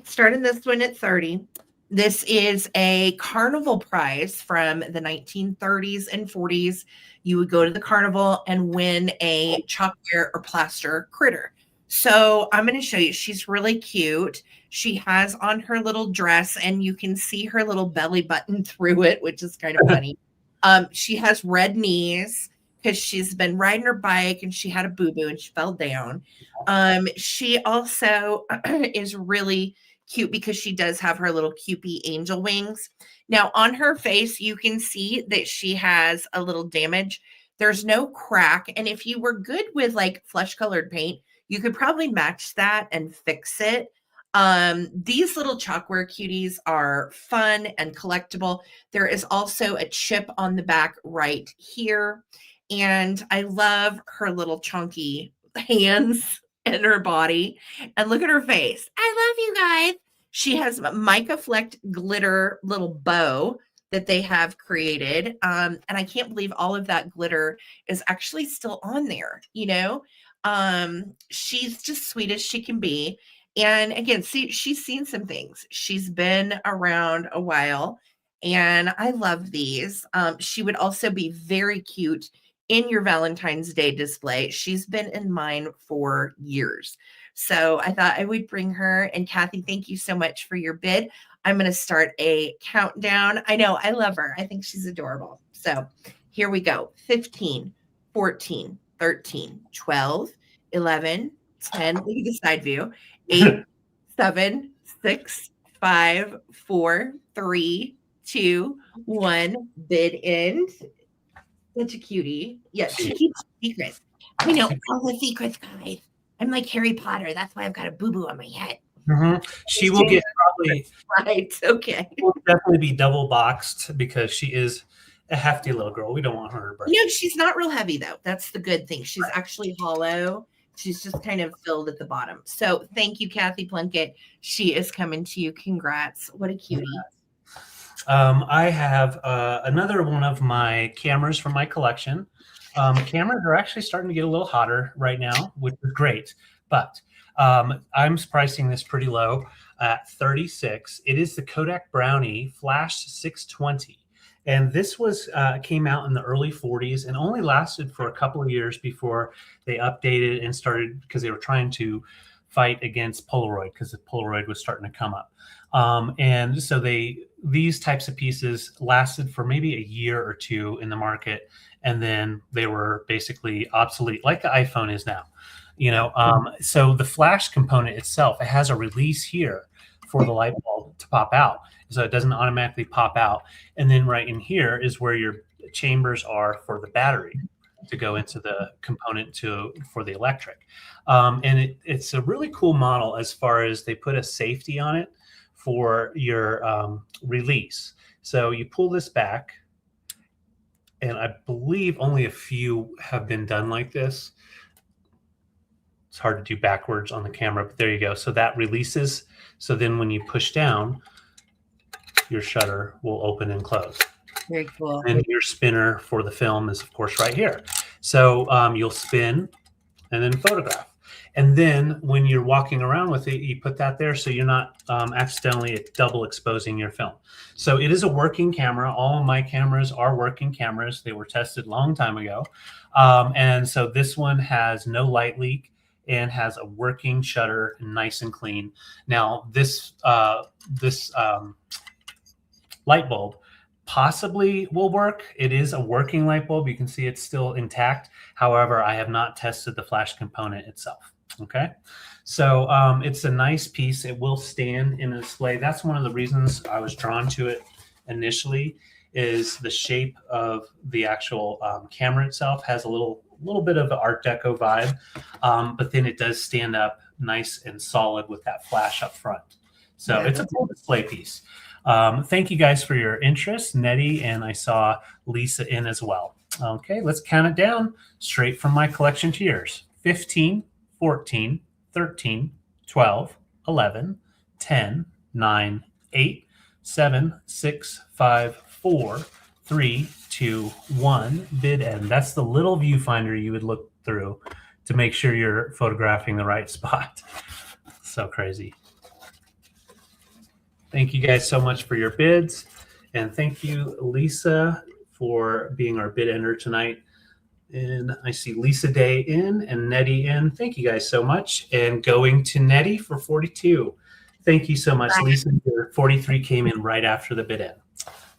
Starting this one at 30. This is a carnival prize from the 1930s and 40s. You would go to the carnival and win a chalkware or plaster critter. So I'm going to show you. She's really cute. She has on her little dress, and you can see her little belly button through it, which is kind of funny. She has red knees because she's been riding her bike and she had a boo-boo and she fell down. She also is really cute because she does have her little Cupid angel wings. Now on her face, you can see that she has a little damage. There's no crack. And if you were good with like flesh colored paint, you could probably match that and fix it. These little chalkware cuties are fun and collectible. There is also a chip on the back right here. And I love her little chunky hands and her body. And look at her face. I love you guys. She has a mica flecked glitter little bow that they have created. And I can't believe all of that glitter is actually still on there, She's just sweet as she can be. And again, see, she's seen some things. She's been around a while, and I love these. She would also be very cute in your Valentine's Day display. She's been in mine for years. So I thought I would bring her. And Kathy, thank you so much for your bid. I'm going to start a countdown. I know, I love her. I think she's adorable. So here we go. 15, 14, 13, 12, 11, 10. Look at the side view. 8, 7, 6, 5, 4, 3, 2, 1. Bid end. Such a cutie. Yes, she keeps secrets. I know all the secrets, guys. I'm like Harry Potter. That's why I've got a boo-boo on my head. Mm-hmm. She will get probably right. Okay. Will definitely be double boxed because she is a hefty little girl. We don't want her to break. No, she's not real heavy though. That's the good thing. She's actually hollow. She's just kind of filled at the bottom. So thank you, Kathy Plunkett. She is coming to you. Congrats. What a cutie. I have another one of my cameras from my collection. Cameras are actually starting to get a little hotter right now, which is great. But I'm pricing this pretty low at $36. It is the Kodak Brownie Flash 620. And this was came out in the early 40s and only lasted for a couple of years before they updated and started, because they were trying to fight against Polaroid, because the Polaroid was starting to come up. And so these types of pieces lasted for maybe a year or two in the market, and then they were basically obsolete, like the iPhone is now. So the flash component itself, it has a release here for the light bulb to pop out. So it doesn't automatically pop out. And then right in here is where your chambers are for the battery to go into the component for the electric. And it's a really cool model as far as they put a safety on it for your release. So you pull this back, and I believe only a few have been done like this. It's hard to do backwards on the camera, but there you go. So that releases. So then when you push down, your shutter will open and close. Very cool. And your spinner for the film is, of course, right here. So you'll spin and then photograph. And then when you're walking around with it, you put that there so you're not accidentally double exposing your film. So it is a working camera. All of my cameras are working cameras. They were tested a long time ago. And so this one has no light leak and has a working shutter, nice and clean. Now, this light bulb possibly will work. It is a working light bulb. You can see it's still intact. However, I have not tested the flash component itself. Okay, so it's a nice piece. It will stand in a display. That's one of the reasons I was drawn to it initially, is the shape of the actual camera itself has a little bit of an Art Deco vibe, but then it does stand up nice and solid with that flash up front. So it's a cool display piece. Thank you guys for your interest, Nettie, and I saw Lisa in as well. Okay, let's count it down straight from my collection to yours. 15, 14, 13, 12, 11, 10, 9, 8, 7, 6, 5, 4, 3, 2, 1, bid end. That's the little viewfinder you would look through to make sure you're photographing the right spot. So crazy. Thank you guys so much for your bids. And thank you, Lisa, for being our bid ender tonight. And I see Lisa Day in and Nettie in. Thank you guys so much. And going to Nettie for 42. Thank you so much, Lisa. Your 43 came in right after the bid end.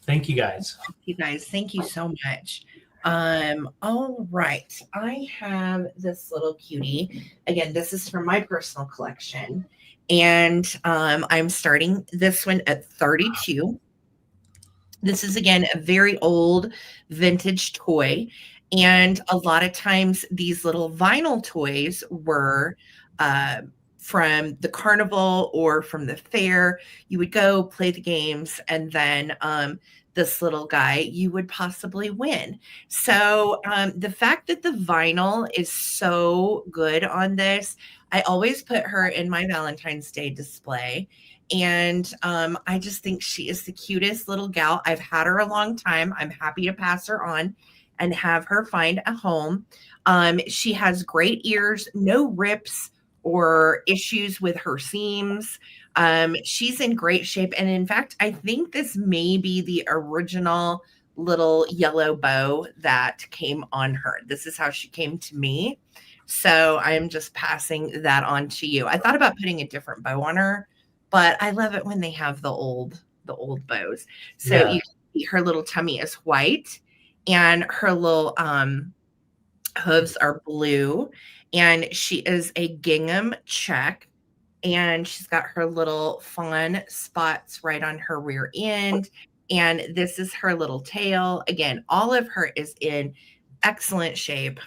Thank you guys. Thank you guys. Thank you so much. All right. I have this little cutie. Again, this is from my personal collection. And I'm starting this one at 32. This is, again, a very old vintage toy. And a lot of times these little vinyl toys were from the carnival or from the fair. You would go play the games, and then this little guy you would possibly win. So the fact that the vinyl is so good on this, I always put her in my Valentine's Day display. And I just think she is the cutest little gal. I've had her a long time. I'm happy to pass her on and have her find a home. She has great ears, no rips or issues with her seams. She's in great shape. And in fact, I think this may be the original little yellow bow that came on her. This is how she came to me. So I'm just passing that on to you. I thought about putting a different bow on her, but I love it when they have the old bows. So you can see her little tummy is white, and her little hooves are blue, and she is a gingham check, and she's got her little fawn spots right on her rear end, and this is her little tail. Again, all of her is in excellent shape.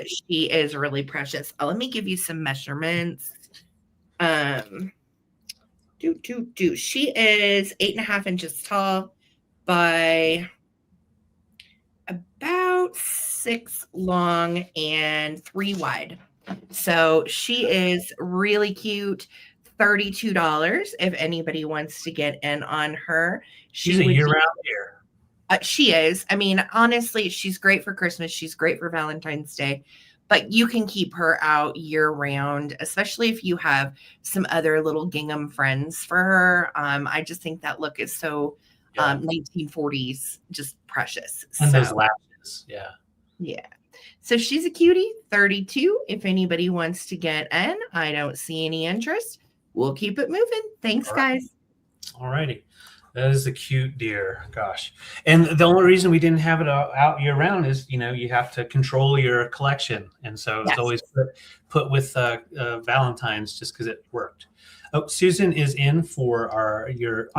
She is really precious. Let me give you some measurements. She is 8.5 inches tall by about 6 long and 3 wide. So she is really cute. $32 if anybody wants to get in on her. She's a year-round deer. She is. I mean, honestly, she's great for Christmas. She's great for Valentine's Day. But you can keep her out year-round, especially if you have some other little gingham friends for her. I just think that look is so 1940s, just precious. And those lashes, yeah. So she's a cutie, 32. If anybody wants to get in, I don't see any interest. We'll keep it moving. Thanks, guys. All righty. That is a cute deer. Gosh. And the only reason we didn't have it out year round is, you have to control your collection. And so it's Yes. always put with Valentine's just because it worked. Oh, Susan is in for our deer,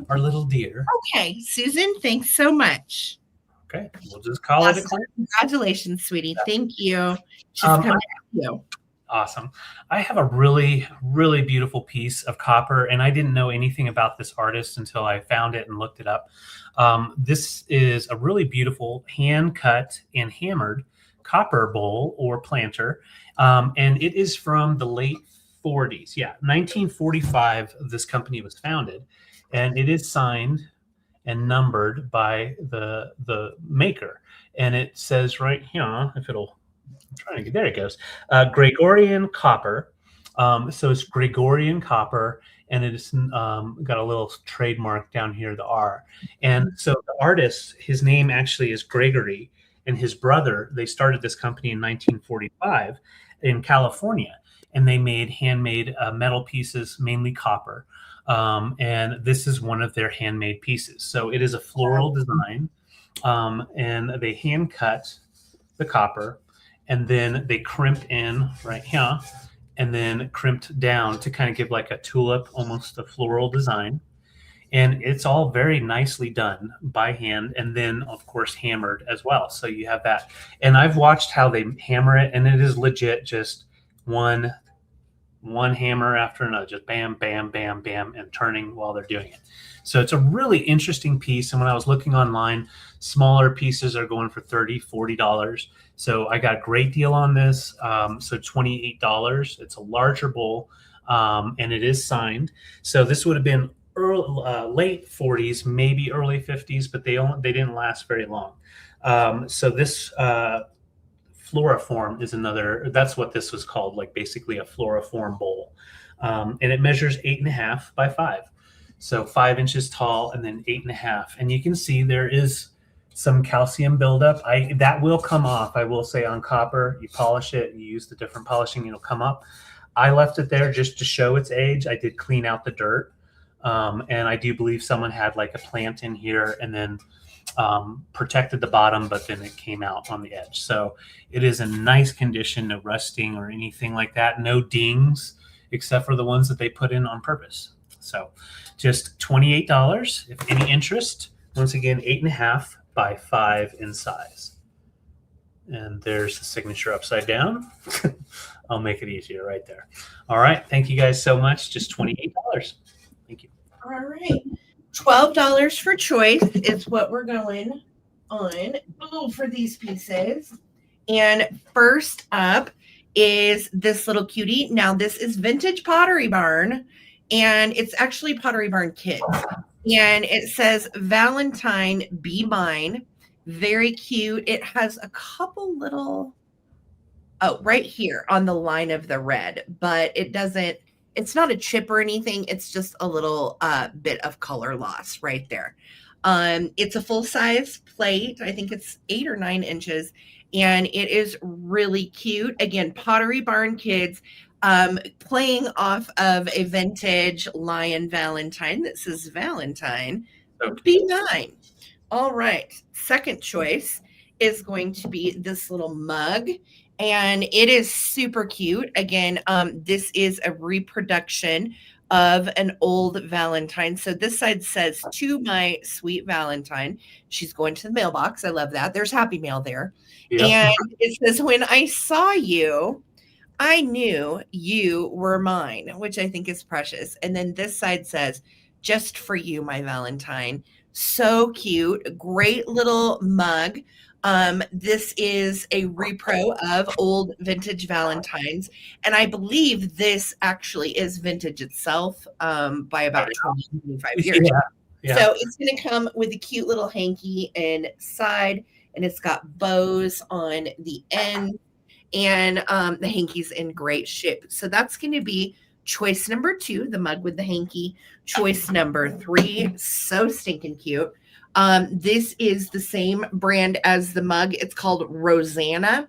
our little deer. Okay, Susan, thanks so much. Okay, we'll just call it a claim. Congratulations, sweetie. Yeah. Thank you. She's coming at you. Awesome. I have a really, really beautiful piece of copper, and I didn't know anything about this artist until I found it and looked it up. This is a really beautiful hand-cut and hammered copper bowl or planter, and it is from the late 40s. Yeah, 1945, this company was founded, and it is signed and numbered by the maker. And it says right here, if it'll, I'm trying to get, there it goes, Gregorian copper. So it's Gregorian copper, and it's got a little trademark down here, the R. And so the artist, his name actually is Gregory, and his brother, they started this company in 1945 in California, and they made handmade metal pieces, mainly copper. And this is one of their handmade pieces. So it is a floral design, and they hand cut the copper, and then they crimp in right here, and then crimped down to kind of give like a tulip, almost a floral design. And it's all very nicely done by hand, and then of course hammered as well. So you have that. And I've watched how they hammer it, and it is legit just one hammer after another, just bam, bam, bam, bam, and turning while they're doing it. So it's a really interesting piece. And when I was looking online, smaller pieces are going for $30, $40. So I got a great deal on this. So $28. It's a larger bowl, and it is signed. So this would have been late 40s, maybe early 50s, but they didn't last very long. So this floriform is another, that's what this was called, like basically a floriform bowl. And it measures 8.5 by 5. So 5 inches tall and then 8.5. And you can see there is some calcium buildup. That will come off, I will say, on copper. You polish it, you use the different polishing, it'll come up. I left it there just to show its age. I did clean out the dirt. And I do believe someone had like a plant in here and then protected the bottom, but then it came out on the edge. So it is in nice condition, no rusting or anything like that, no dings, except for the ones that they put in on purpose. So just $28. If any interest, once again, 8.5 by 5 in size. And there's the signature upside down. I'll make it easier right there. All right. Thank you guys so much. Just $28. Thank you. All right. $12 for choice is what we're going on for these pieces. And first up is this little cutie. Now, this is Vintage Pottery Barn, and it's actually Pottery Barn Kids. And it says, Valentine, be mine. Very cute. It has a couple little, right here on the line of the red, but it's not a chip or anything. It's just a little bit of color loss right there. It's a full-size plate. I think it's 8 or 9 inches, and it is really cute. Again, Pottery Barn Kids, playing off of a vintage lion Valentine that says Valentine. Be mine. All right. Second choice is going to be this little mug. And it is super cute. Again, this is a reproduction of an old Valentine. So this side says, to my sweet Valentine. She's going to the mailbox. I love that. There's Happy Mail there. Yep. And it says, when I saw you, I knew you were mine, which I think is precious. And then this side says, just for you, my Valentine. So cute. Great little mug. This is a repro of old vintage Valentines, and I believe this actually is vintage itself by about 25 years. Yeah. So it's going to come with a cute little hanky inside, and it's got bows on the end, and the hanky's in great shape. So that's going to be choice number 2, the mug with the hanky. Choice number 3, so stinking cute. This is the same brand as the mug. It's called Rosanna,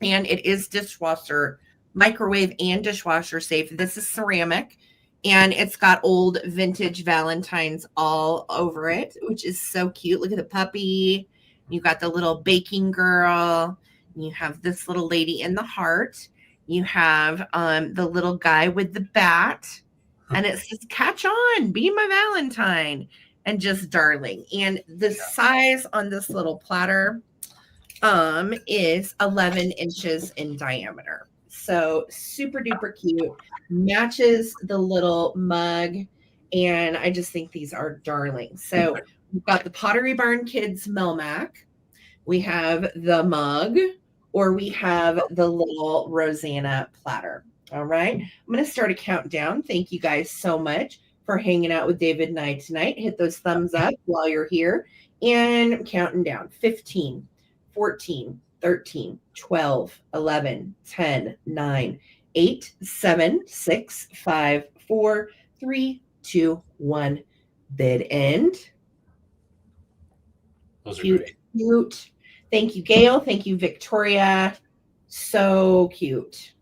and it is dishwasher, microwave, and dishwasher safe. This is ceramic, And it's got old vintage Valentines all over it, which is so cute. Look at the puppy. You got the little baking girl. You have this little lady in the heart. You have the little guy with the bat. And it says, catch on, be my Valentine. And just darling. And the size on this little platter is 11 inches in diameter. So super duper cute, matches the little mug. And I just think these are darling. So we've got the Pottery Barn Kids Melmac. We have the mug, or we have the little Rosanna platter. All right. I'm going to start a countdown. Thank you guys so much for hanging out with David and I tonight. Hit those thumbs up while you're here. And I'm counting down. 15, 14, 13, 12, 11, 10, 9, 8, 7, 6, 5, 4, 3, 2, 1. Bid end. Those are great. Cute. Thank you, Gail. Thank you, Victoria. So cute.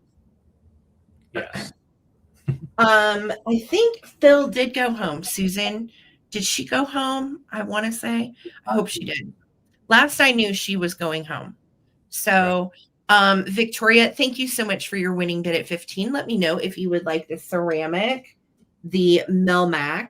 Yes. I think Phil did go home. Susan, did she go home? I want to say. I hope she did. Last I knew, she was going home. So, Victoria, thank you so much for your winning bid at 15. Let me know if you would like the ceramic, the Melmac,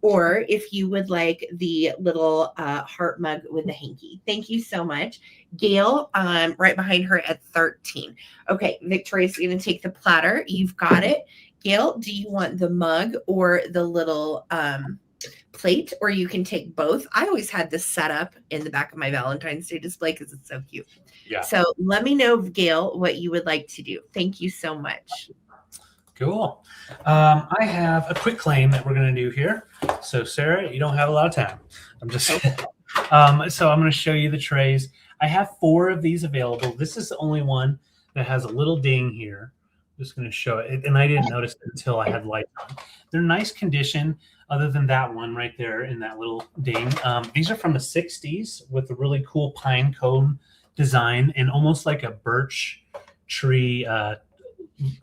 or if you would like the little heart mug with the hanky. Thank you so much. Gail, right behind her at 13. Okay, Victoria's going to take the platter. You've got it. Gail, do you want the mug or the little plate, or you can take both? I always had this set up in the back of my Valentine's Day display because it's so cute. Yeah. So let me know, Gail, what you would like to do. Thank you so much. Cool. I have a quick claim that we're going to do here. So, Sarah, you don't have a lot of time. I'm just so I'm going to show you the trays. I have 4 of these available. This is the only one that has a little ding here. I'm just going to show it. And I didn't notice it until I had light on. They're nice condition, other than that one right there in that little ding. These are from the 60s with a really cool pine cone design and almost like a birch tree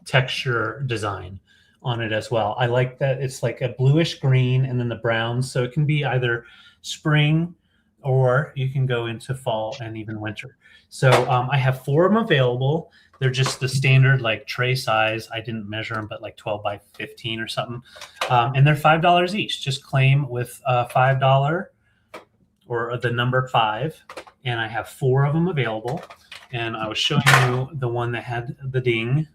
texture design on it as well. I like that it's like a bluish green and then the brown. So it can be either spring or you can go into fall and even winter. So I have 4 of them available. They're just the standard like tray size. I didn't measure them, but like 12 by 15 or something. And they're $5 each. Just claim with $5 or the number 5. And I have 4 of them available. And I was showing you the one that had the ding,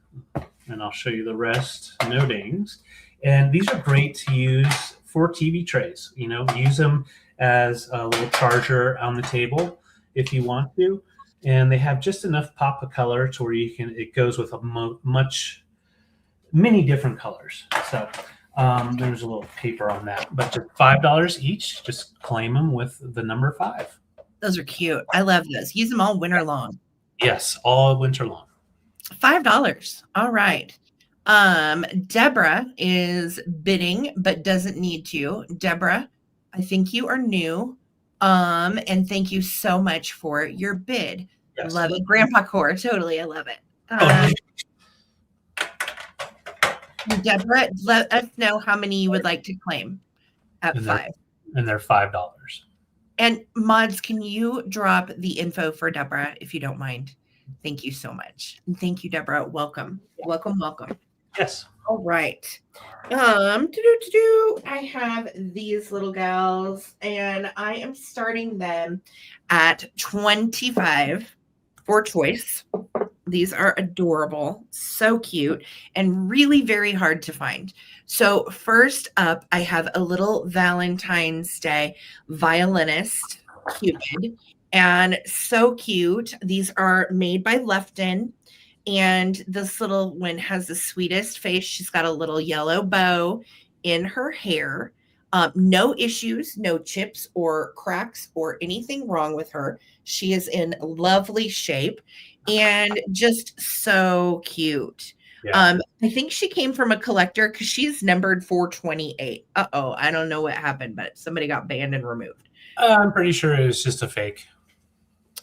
and I'll show you the rest, no dings. And these are great to use for TV trays. You know, use them as a little charger on the table if you want to. And they have just enough pop of color to where you can, it goes with many different colors. So there's a little paper on that, but just $5 each. Just claim them with the number 5. Those are cute. I love those. Use them all winter long. Yes, all winter long. $5. All right. Deborah is bidding, but doesn't need to. Deborah, I think you are new. And thank you so much for your bid. Yes. Love it. Grandpa Core. Totally. I love it. Deborah, let us know how many you would like to claim at 5. And they're $5. And mods, can you drop the info for Deborah if you don't mind? Thank you so much. And thank you, Deborah. Welcome. Welcome. Yes. All right. I have these little gals, and I am starting them at 25 for choice. These are adorable, so cute, and really very hard to find. So first up, I have a little Valentine's Day violinist Cupid, and so cute. These are made by Lefton, and this little one has the sweetest face. She's got a little yellow bow in her hair. No issues, no chips or cracks or anything wrong with her. She is in lovely shape and just so cute. Yeah. I think she came from a collector because she's numbered 428. Uh-oh, I don't know what happened, but somebody got banned and removed. I'm pretty sure it was just a fake.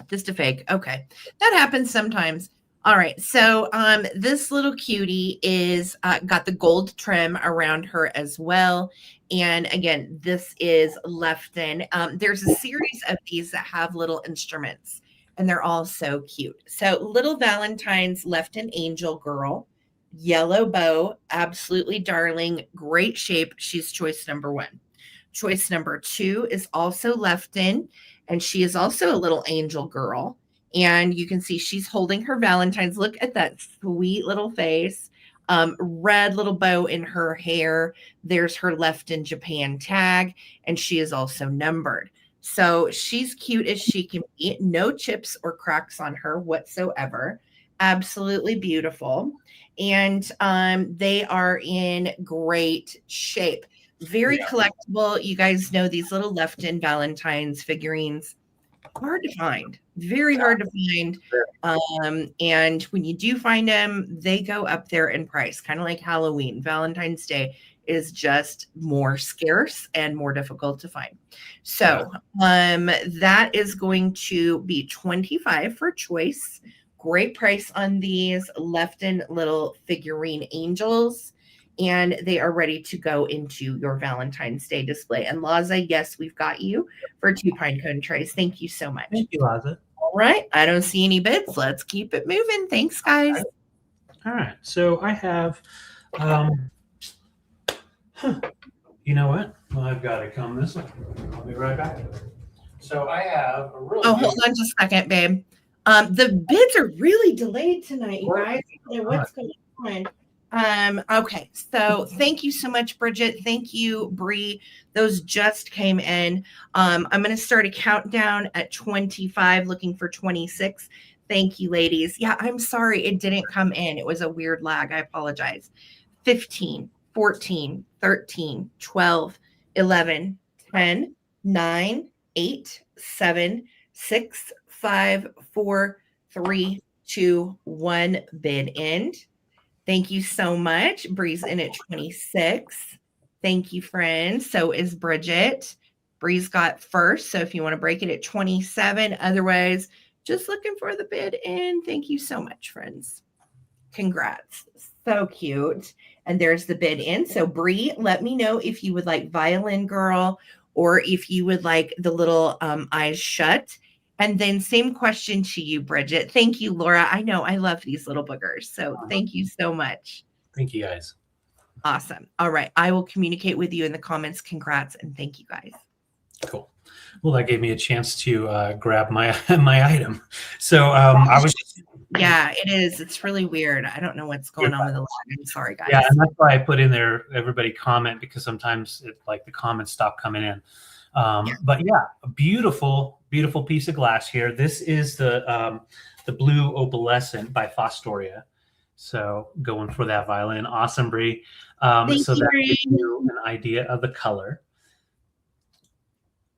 Just a fake. Okay. That happens sometimes. All right. So this little cutie is got the gold trim around her as well. And again, this is Lefton. There's a series of these that have little instruments, and they're all so cute. So little Valentine's Lefton Angel Girl, yellow bow, absolutely darling, great shape. She's choice number one. Choice number two is also Lefton, and she is also a little angel girl. And you can see she's holding her Valentine's. Look at that sweet little face. Red little bow in her hair. There's her Lefton Japan tag, and she is also numbered. So she's cute as she can be. No chips or cracks on her whatsoever. Absolutely beautiful. And they are in great shape. Very collectible. You guys know these little Lefton Valentine's figurines. Hard to find. Very hard to find. And when you do find them, they go up there in price, kind of like Halloween. Valentine's Day is just more scarce and more difficult to find. So that is going to be $25 for choice. Great price on these Lefton little figurine angels. And they are ready to go into your Valentine's Day display. And Laza, yes, we've got you for 2 pine cone trays. Thank you so much. Thank you, Laza. All right. I don't see any bids. Let's keep it moving. Thanks, guys. All right. So I have, you know what? Well, I've got to come this way. I'll be right back. So I have a really. Oh, hold on just a second, babe. The bids are really delayed tonight, you guys. I don't know what's going on. Okay, so thank you so much, Bridget. Thank you, Bree. Those just came in. I'm going to start a countdown at 25, looking for 26. Thank you, ladies. Yeah, I'm sorry it didn't come in. It was a weird lag. I apologize. 15, 14, 13, 12, 11, 10, 9, 8, 7, 6, 5, 4, 3, 2, 1. Bid end. Thank you so much. Bree's in at 26. Thank you, friends. So is Bridget. Bree's got first. So if you want to break it at 27, otherwise, just looking for the bid in. Thank you so much, friends. Congrats. So cute. And there's the bid in. So Bree, let me know if you would like Violin Girl or if you would like the little eyes shut. And then same question to you, Bridget. Thank you, Laura. I know I love these little boogers. So thank you so much. Thank you, guys. Awesome. All right. I will communicate with you in the comments. Congrats. And thank you, guys. Cool. Well, that gave me a chance to grab my my item. So I was just. Yeah, it is. It's really weird. I don't know what's going on with the lag. I'm sorry, guys. Yeah, and that's why I put in there, everybody comment, because sometimes the comments stop coming in. But yeah, a beautiful piece of glass here. This is the blue opalescent by Fostoria. So going for that violin. Awesome, Bree. So that gives you an idea of the color.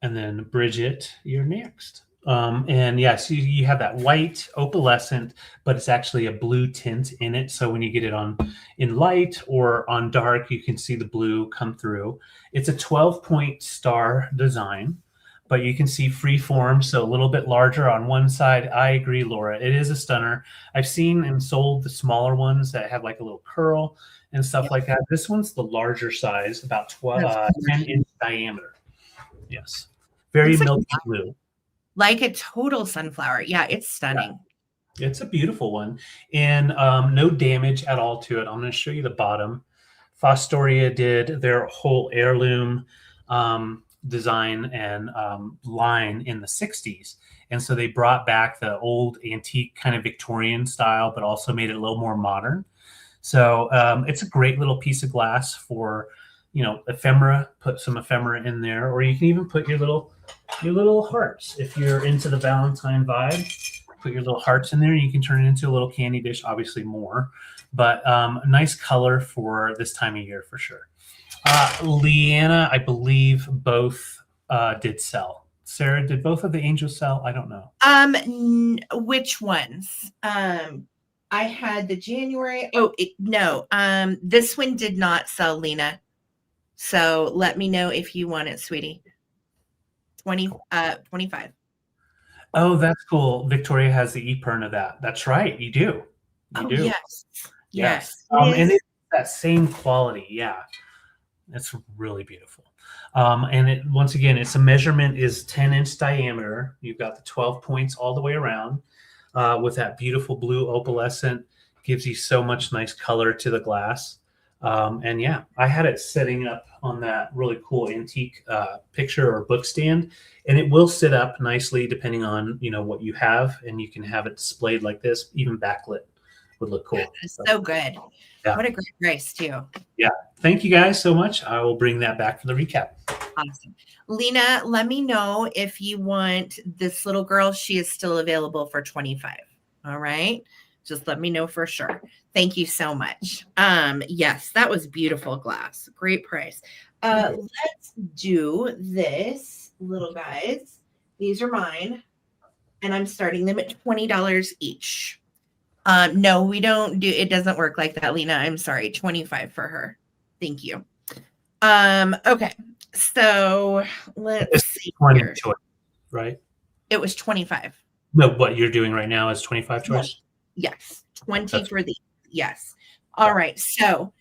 And then Bridget, you're next. And yes, you have that white opalescent, but it's actually a blue tint in it. So when you get it in light or on dark, you can see the blue come through. It's a 12-point star design, but you can see free form, so a little bit larger on one side. I agree, Laura. It is a stunner. I've seen and sold the smaller ones that have like a little curl and stuff like that. This one's the larger size, about 10-inch diameter. Yes. Very milky blue. Like a total sunflower. Yeah, it's stunning. Yeah. It's a beautiful one. And no damage at all to it. I'm going to show you the bottom. Fostoria did their whole heirloom design and line in the 60s. And so they brought back the old antique kind of Victorian style, but also made it a little more modern. So it's a great little piece of glass for, ephemera. Put some ephemera in there, or you can even put your little hearts. If you're into the Valentine vibe, put your little hearts in there, and you can turn it into a little candy dish, obviously more, but a nice color for this time of year for sure. Leanna, I believe both did sell. Sarah, did both of the angels sell? I don't know. Which ones? I had the January. No. This one did not sell, Lena. So let me know if you want it, sweetie. 25. Oh, that's cool. Victoria has the e-pern of that. That's right. You do. You Oh, do. yes. Yes. Yes. It And is. it's that same quality. Yeah. It's really beautiful. And once again, its a measurement is 10-inch diameter. You've got the 12 points all the way around with that beautiful blue opalescent. Gives you so much nice color to the glass. And yeah, I had it setting up on that really cool antique picture or book stand, and it will sit up nicely depending on what you have, and you can have it displayed like this, even backlit would look cool. It's So, so good. yeah. What a great price, too. Yeah. Thank you guys so much. I will bring that back for the recap. Awesome. Lena, let me know if you want this little girl. She is still available for 25. All right. Just let me know for sure. Thank you so much. Yes, that was beautiful glass. Great price. Let's do this, little guys. These are mine, and I'm starting them at $20 each. No, we don't do it. Doesn't work like that, Lena. I'm sorry. 25 for her. Thank you. Okay. So let's see here. Choice, right? It was 25. No, what you're doing right now is 25 choice? Yes. 20 That's for these. Yes. All right. So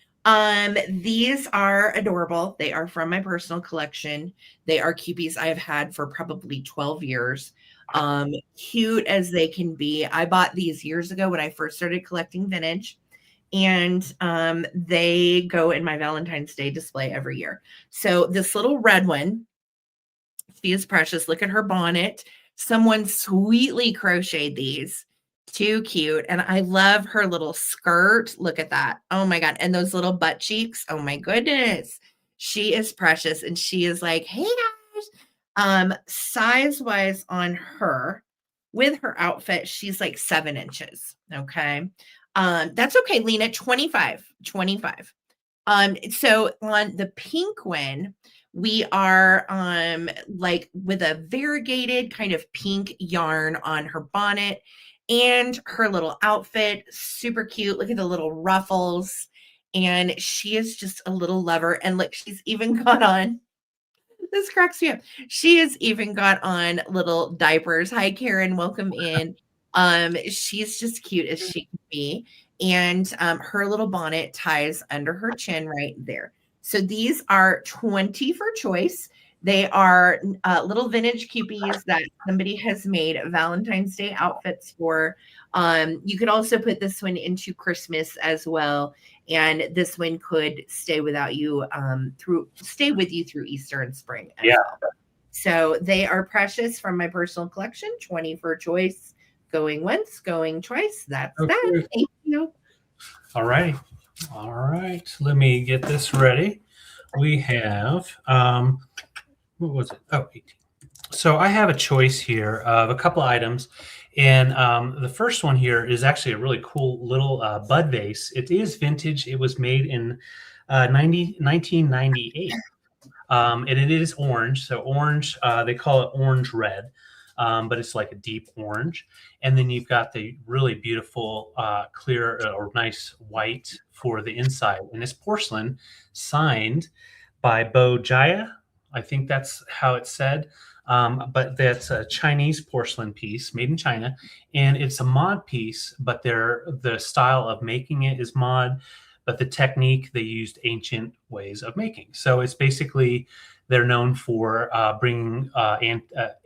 these are adorable. They are from my personal collection. They are cupies I have had for probably 12 years. Cute as they can be. I bought these years ago when I first started collecting vintage. And they go in my Valentine's Day display every year. So this little red one, she is precious. Look at her bonnet. Someone sweetly crocheted these. Too cute. And I love her little skirt. Look at that. Oh my God. And those little butt cheeks. Oh my goodness. She is precious. And she is like, hey guys. Size wise on her with her outfit, she's like 7 inches. Okay. That's okay, Lena. 25. So on the pink one, we are like with a variegated kind of pink yarn on her bonnet and her little outfit. Super cute. Look at the little ruffles. And she is just a little lover. And look, she's even got on, this cracks me up. She has even got on little diapers. Hi, Karen. Welcome in. She's just cute as she can be. And her little bonnet ties under her chin right there. So these are 20 for choice. They are little vintage cupies that somebody has made Valentine's Day outfits for. You could also put this one into Christmas as well. And this one could stay without you stay with you through Easter and spring as well. So they are precious from my personal collection. 20 for choice. Going once, going twice. That's that. Thank you. All right. Let me get this ready. We have what was it? Oh, 18. So I have a choice here of a couple items. And the first one here is actually a really cool little bud vase. It is vintage. It was made in 1998. And it is orange. So orange, they call it orange red, but it's like a deep orange. And then you've got the really beautiful clear or nice white for the inside. And it's porcelain signed by Bo Jaya. I think that's how it's said. But that's a Chinese porcelain piece made in China, and it's a mod piece, but the style of making it is mod, but the technique, they used ancient ways of making. So it's basically, they're known for bringing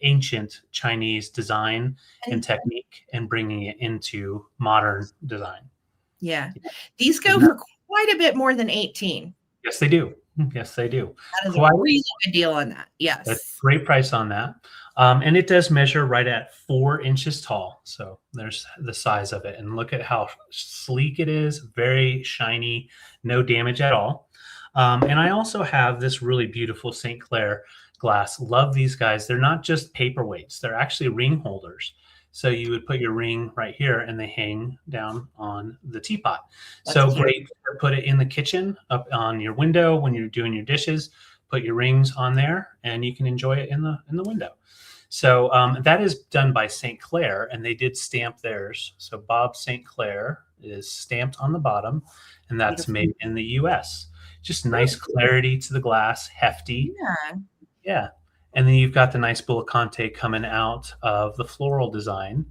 ancient Chinese design and technique and bringing it into modern design. Yeah. These go for quite a bit more than 18. Yes, they do. Yes, they do. That is a really good deal on that. Yes. That's a great price on that. And it does measure right at 4 inches tall. So there's the size of it. And look at how sleek it is. Very shiny, no damage at all. And I also have this really beautiful St. Clair glass. Love these guys. They're not just paperweights. They're actually ring holders. So you would put your ring right here and they hang down on the teapot. So great to put it in the kitchen, up on your window when you're doing your dishes. Put your rings on there and you can enjoy it in the window. So that is done by St. Clair, and they did stamp theirs. So Bob St. Clair is stamped on the bottom, and that's made in the US. Just nice clarity to the glass, hefty. Yeah. And then you've got the nice Bullicante coming out of the floral design,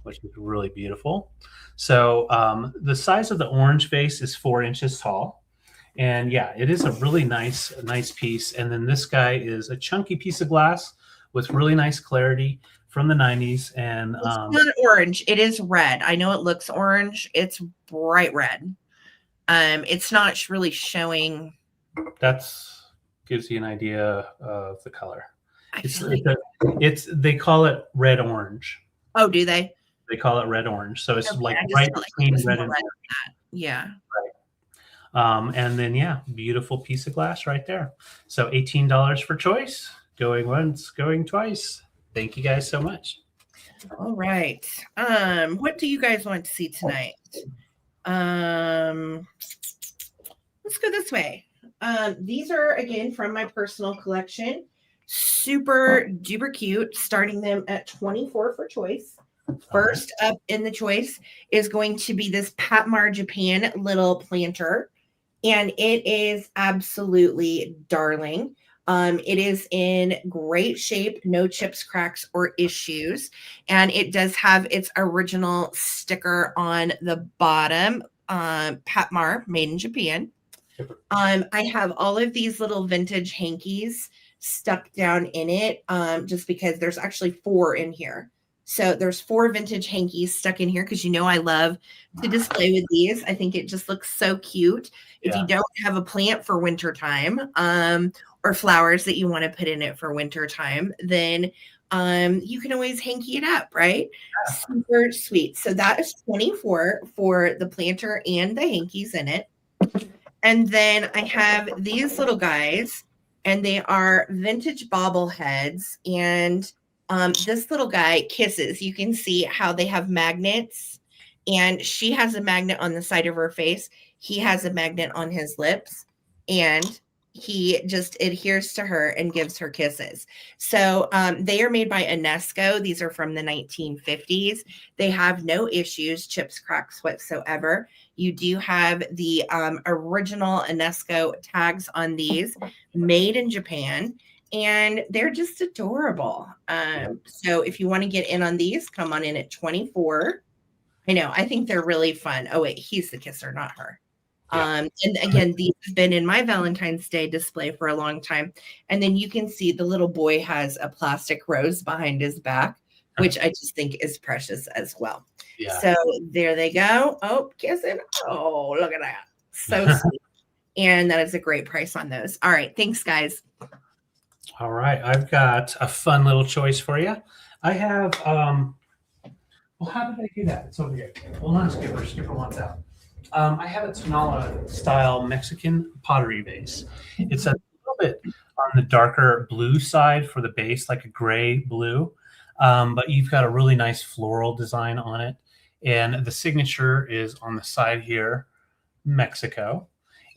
which is really beautiful. So the size of the orange vase is 4 inches tall. And yeah, it is a really nice piece. And then this guy is a chunky piece of glass with really nice clarity from the 90s. And it's not orange. It is red. I know it looks orange. It's bright red. It's not really showing. That's gives you an idea of the color. They call it red orange. Oh, do they? They call it red orange. So it's like right between red and orange. Yeah. Right. And then yeah, beautiful piece of glass right there. So $18 for choice. Going once, going twice. Thank you guys so much. All right. What do you guys want to see tonight? Let's go this way. These are again from my personal collection. Super duper cute. Starting them at $24 for choice. First up in the choice is going to be this Patmar Japan little planter, and it is absolutely darling. It is in great shape, no chips, cracks, or issues, and it does have its original sticker on the bottom, Patmar, made in Japan. I have all of these little vintage hankies stuck down in it, just because there's actually 4 in here. So there's 4 vintage hankies stuck in here because I love to display with these. I think it just looks so cute. If you don't have a plant for wintertime, or flowers that you want to put in it for wintertime, then you can always hanky it up, right? Yeah. Super sweet. So that is $24 for the planter and the hankies in it. And then I have these little guys, and they are vintage bobbleheads. And this little guy kisses. You can see how they have magnets, and she has a magnet on the side of her face. He has a magnet on his lips, and he just adheres to her and gives her kisses. So they are made by UNESCO. These are from the 1950s. They have no issues, chips, cracks whatsoever. You do have the original UNESCO tags on these, made in Japan, and they're just adorable. So if you want to get in on these, come on in at $24. I think they're really fun. Oh wait, he's the kisser, not her. And again, these have been in my Valentine's Day display for a long time. And then you can see the little boy has a plastic rose behind his back, which I just think is precious as well. Yeah. So there they go. Oh, kissing. Oh, look at that. So sweet. And that is a great price on those. All right. Thanks, guys. All right. I've got a fun little choice for you. I have, well, how did I do that? It's over here. Well, not Skipper wants out. I have a Tonala style Mexican pottery vase. It's a little bit on the darker blue side for the base, like a gray blue, but you've got a really nice floral design on it. And the signature is on the side here, Mexico.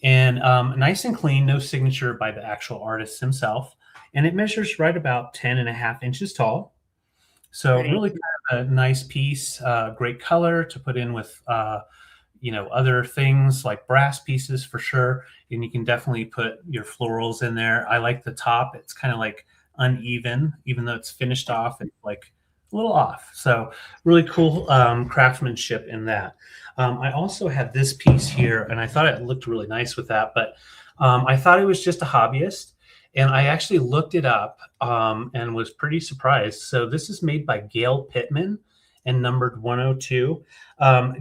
And nice and clean, no signature by the actual artist himself. And it measures right about 10.5 inches tall. So really kind of a nice piece, great color to put in with other things like brass pieces for sure. And you can definitely put your florals in there. I like the top. It's kind of like uneven, even though it's finished off, it's like a little off. So really cool craftsmanship in that. I also have this piece here, and I thought it looked really nice with that, but I thought it was just a hobbyist. And I actually looked it up and was pretty surprised. So this is made by Gail Pittman and numbered 102.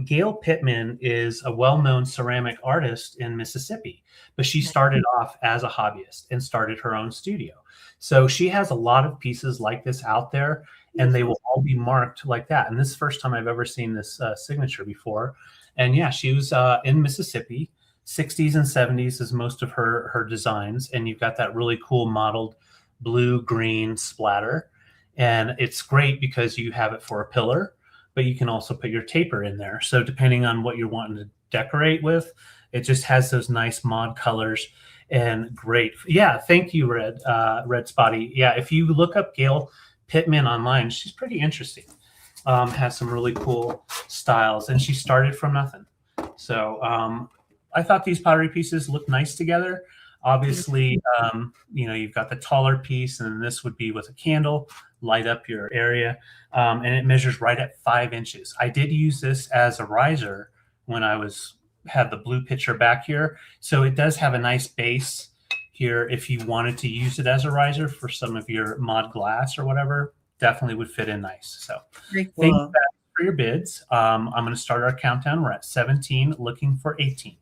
Gail Pittman is a well-known ceramic artist in Mississippi, but she started off as a hobbyist and started her own studio. So she has a lot of pieces like this out there, and they will all be marked like that. And this is the first time I've ever seen this signature before. And yeah, she was in Mississippi. 60s and 70s is most of her designs, and you've got that really cool mottled blue-green splatter. And it's great because you have it for a pillar, but you can also put your taper in there. So depending on what you're wanting to decorate with, it just has those nice mod colors and great. Yeah, thank you, Red Spotty. Yeah, if you look up Gail Pittman online, she's pretty interesting. Has some really cool styles, and she started from nothing. So I thought these pottery pieces look nice together. Obviously, you've got the taller piece, and this would be with a candle, light up your area. And it measures right at 5 inches. I did use this as a riser when I had the blue picture back here. So it does have a nice base here. If you wanted to use it as a riser for some of your mod glass or whatever, definitely would fit in nice. So Very thank you cool. for your bids. I'm going to start our countdown. We're at 17, looking for 18.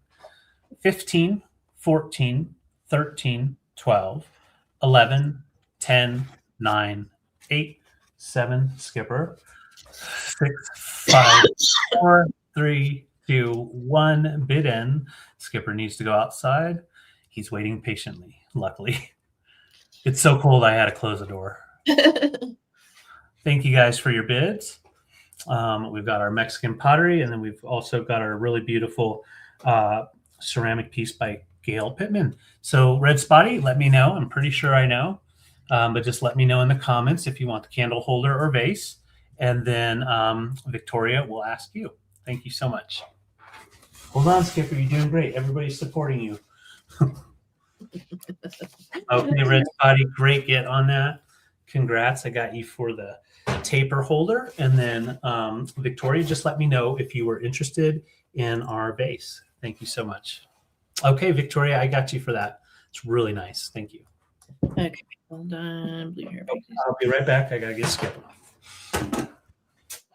15, 14, 13, 12, 11, 10, 9, 8, 7, Skipper, 6, 5, 4, 3, 2, 1, bid in. Skipper needs to go outside. He's waiting patiently, luckily. It's so cold I had to close the door. Thank you guys for your bids. We've got our Mexican pottery, and then we've also got our really beautiful ceramic piece by Gail Pittman. So Red Spotty, let me know. I'm pretty sure I know. But just let me know in the comments if you want the candle holder or vase. And then Victoria will ask you. Thank you so much. Hold on, Skipper. You're doing great. Everybody's supporting you. Okay, Red Spotty, great get on that. Congrats. I got you for the taper holder. And then Victoria, just let me know if you were interested in our vase. Thank you so much. Okay, Victoria, I got you for that. It's really nice. Thank you. Okay, hold on. Blue hair. I'll be right back. I gotta get skipping.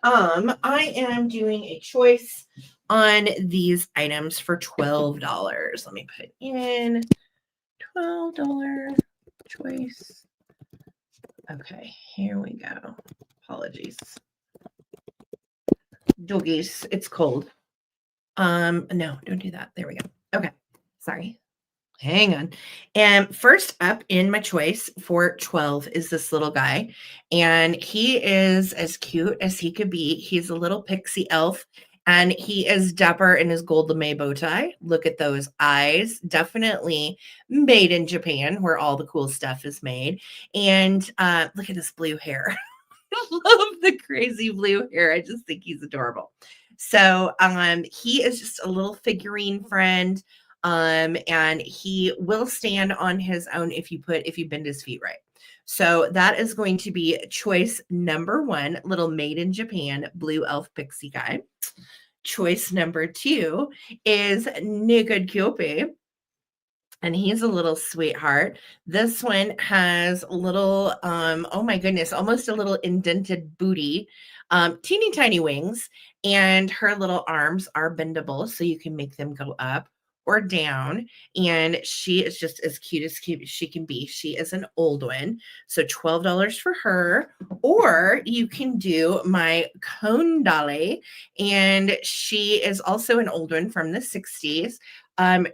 I am doing a choice on these items for $12. Let me put in $12 choice. Okay, here we go. Apologies. Doggies, it's cold. No, don't do that. There we go. Okay, sorry. Hang on. And first up in my choice for 12 is this little guy. And he is as cute as he could be. He's a little pixie elf. And he is dapper in his gold lame bow tie. Look at those eyes. Definitely made in Japan, where all the cool stuff is made. And look at this blue hair. I love the crazy blue hair. I just think he's adorable. So he is just a little figurine friend. And he will stand on his own if you bend his feet right. So that is going to be choice number 1, little made in Japan blue elf pixie guy. Choice number 2 is Naked Kyope. And he's a little sweetheart. This one has a little, oh my goodness, almost a little indented booty, teeny tiny wings, and her little arms are bendable, so you can make them go up or down. And she is just as cute as she can be. She is an old one. So $12 for her. Or you can do my cone dolly. And she is also an old one from the 60s.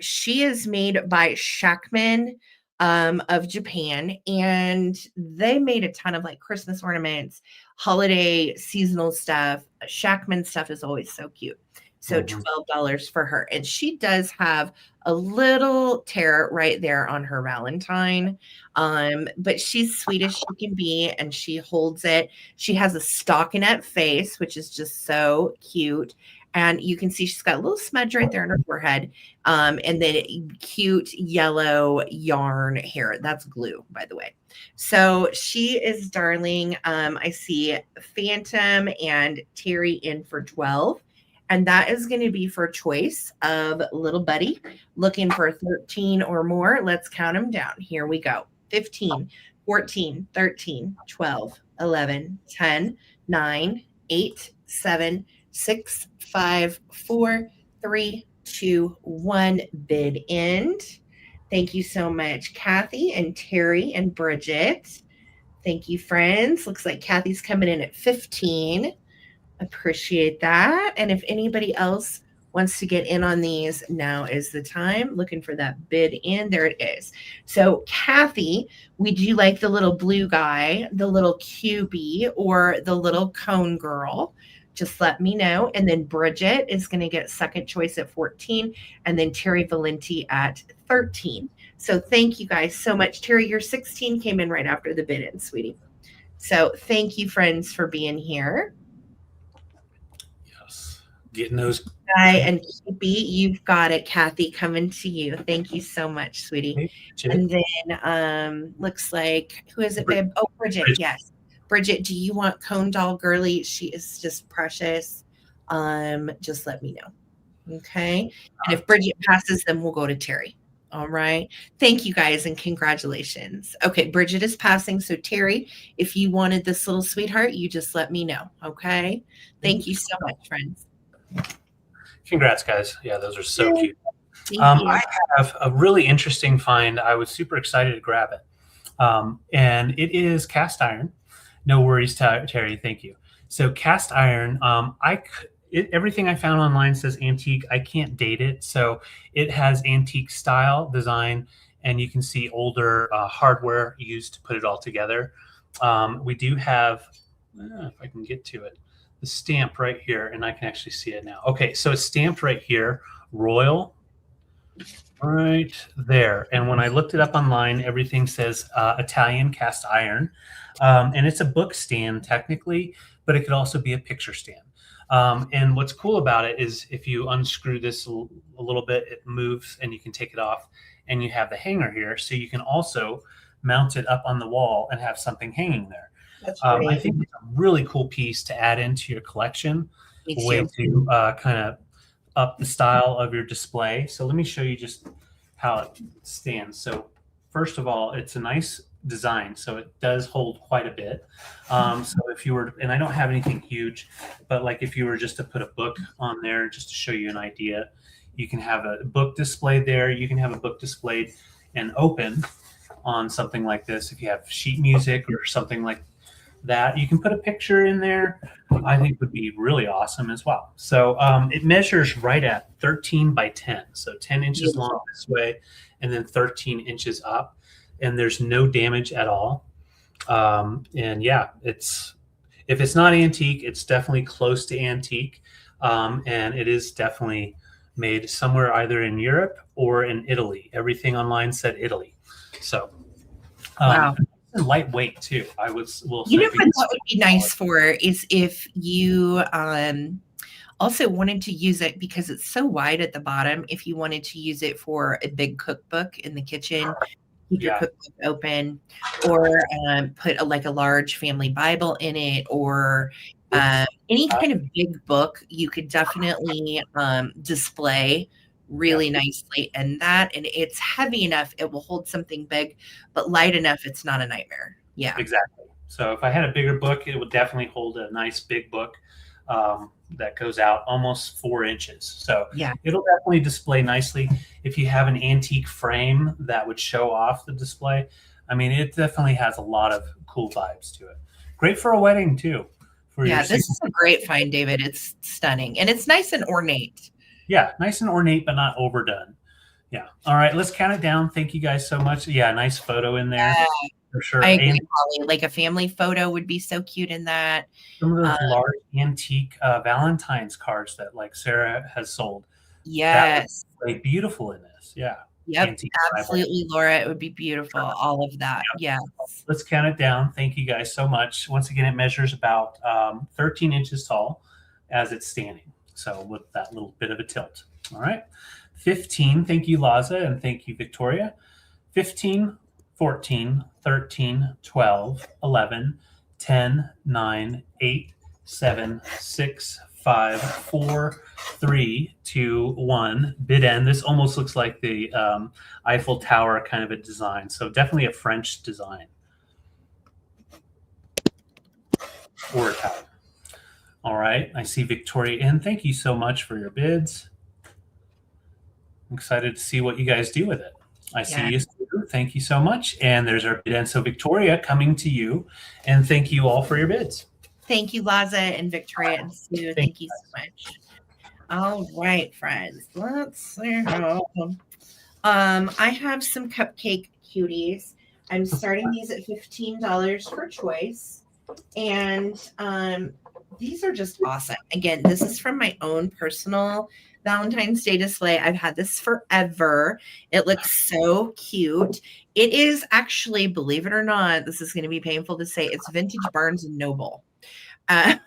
She is made by Shackman of Japan, and they made a ton of like Christmas ornaments, holiday, seasonal stuff. Shackman stuff is always so cute. So $12 for her. And she does have a little tear right there on her Valentine. But she's sweet as she can be, and she holds it. She has a stockinette face, which is just so cute. And you can see she's got a little smudge right there on her forehead. And then cute yellow yarn hair. That's glue, by the way. So she is darling. I see Phantom and Terry in for 12. And that is going to be for choice of little buddy looking for 13 or more. Let's count them down. Here we go. 15, 14, 13, 12, 11, 10, 9, 8, 7, 6, 5, 4, 3, 2, 1. Bid end. Thank you so much, Kathy and Terry and Bridget. Thank you, friends. Looks like Kathy's coming in at 15. Appreciate that. And if anybody else wants to get in on these, now is the time. Looking for that bid in. There it is. So Kathy, would you like the little blue guy, the little QB, or the little cone girl? Just let me know. And then Bridget is going to get second choice at 14, and then Terry Valenti at 13. So thank you guys so much. Terry, your 16 came in right after the bid in, sweetie. So thank you, friends, for being here. Getting those. And Keepy, you've got it. Kathy, coming to you. Thank you so much, sweetie. And then looks like, who is it, babe? Oh, Bridget. Yes. Bridget, do you want Cone Doll Girly? She is just precious. Just let me know. Okay. And if Bridget passes, then we'll go to Terry. All right. Thank you guys and congratulations. Okay. Bridget is passing. So Terry, if you wanted this little sweetheart, you just let me know. Okay. Thank you so much, friends. Congrats, guys. Yeah, those are so cute. Thank you. I have a really interesting find. I was super excited to grab it. And it is cast iron. No worries, Terry. Thank you. So cast iron, everything I found online says antique. I can't date it. So it has antique style design, and you can see older hardware used to put it all together. We do have, if I can get to it, the stamp right here, and I can actually see it now. Okay, so it's stamped right here, Royal, right there. And when I looked it up online, everything says Italian cast iron. And it's a book stand technically, but it could also be a picture stand. And what's cool about it is if you unscrew this a little bit, it moves and you can take it off, and you have the hanger here. So you can also mount it up on the wall and have something hanging there. I think it's a really cool piece to add into your collection, a way to kind of up the style of your display. So let me show you just how it stands. So first of all, it's a nice design, so it does hold quite a bit. So if you were, and I don't have anything huge, but like if you were just to put a book on there, just to show you an idea, you can have a book displayed there. You can have a book displayed and open on something like this. If you have sheet music or something like that, you can put a picture in there. I think would be really awesome as well. So it measures right at 13 by 10. So 10 inches long this way, and then 13 inches up. And there's no damage at all. And yeah, if it's not antique, it's definitely close to antique. And it is definitely made somewhere either in Europe or in Italy. Everything online said Italy. So wow. Lightweight too. You know what that would be nice for is if you also wanted to use it, because it's so wide at the bottom, if you wanted to use it for a big cookbook in the kitchen, keep your cookbook open, or put a large family Bible in it, or any kind of big book, you could definitely display really nicely in that. And it's heavy enough, it will hold something big, but light enough, it's not a nightmare. Yeah, exactly. So if I had a bigger book, it would definitely hold a nice big book that goes out almost 4 inches. So yeah, it'll definitely display nicely. If you have an antique frame that would show off the display, I mean, it definitely has a lot of cool vibes to it. Great for a wedding too. This is a great find, David. It's stunning, and it's nice and ornate. Yeah, nice and ornate, but not overdone. Yeah. All right, let's count it down. Thank you guys so much. Yeah, nice photo in there. For sure. I agree, Holly. Like a family photo would be so cute in that. Some of those large antique Valentine's cards that like Sarah has sold. Yes. That would be beautiful in this. Yeah. Yep. Absolutely, Laura. It would be beautiful. All of that. Yeah. Let's count it down. Thank you guys so much. Once again, it measures about 13 inches tall as it's standing. So with that little bit of a tilt. All right. 15. Thank you, Laza, and thank you, Victoria. 15, 14, 13, 12, 11, 10, 9, 8, 7, 6, 5, 4, 3, 2, 1. Bid end. This almost looks like the Eiffel Tower kind of a design. So definitely a French design. Or a tower. All right. I see Victoria in. Thank you so much for your bids. I'm excited to see what you guys do with it. I see you. Thank you so much. And there's our bid end. So Victoria, coming to you. And thank you all for your bids. Thank you, Laza and Victoria and Sue. Thank you so much. All right, friends. Let's see. I have some cupcake cuties. I'm starting these at $15 per choice. And these are just awesome. Again, this is from my own personal Valentine's Day display. I've had this forever. It looks so cute. It is actually, believe it or not, this is going to be painful to say, it's vintage Barnes and Noble. Oh,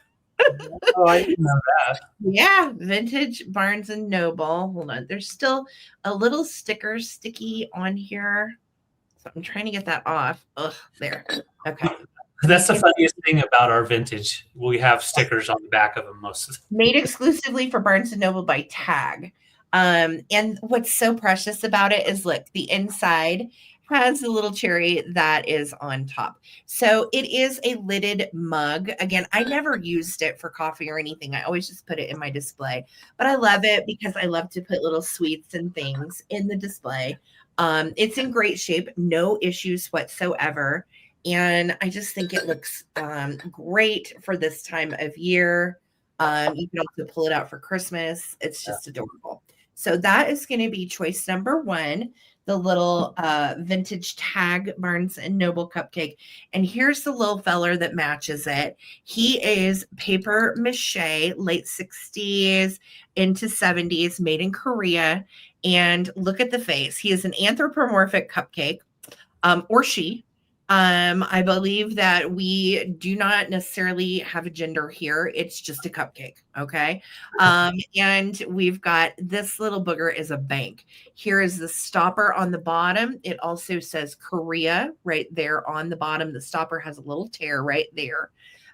I didn't know that. Yeah, vintage Barnes and Noble. Hold on. There's still a little sticker sticky on here. So I'm trying to get that off. Ugh, there. Okay. That's the funniest thing about our vintage. We have stickers on the back of them most of the time. Made exclusively for Barnes & Noble by Tag. And what's so precious about it is, look, the inside has a little cherry that is on top. So it is a lidded mug. Again, I never used it for coffee or anything. I always just put it in my display. But I love it because I love to put little sweets and things in the display. It's in great shape, no issues whatsoever. And I just think it looks great for this time of year. You can also pull it out for Christmas. It's just adorable. So that is going to be choice number 1, the little vintage Tag Barnes & Noble cupcake. And here's the little feller that matches it. He is paper mache, late 60s into 70s, made in Korea. And look at the face. He is an anthropomorphic cupcake, or she. I believe that we do not necessarily have a gender here. It's just a cupcake. Okay. And we've got this little booger is a bank. Here is the stopper on the bottom. It also says Korea right there on the bottom. The stopper has a little tear right there.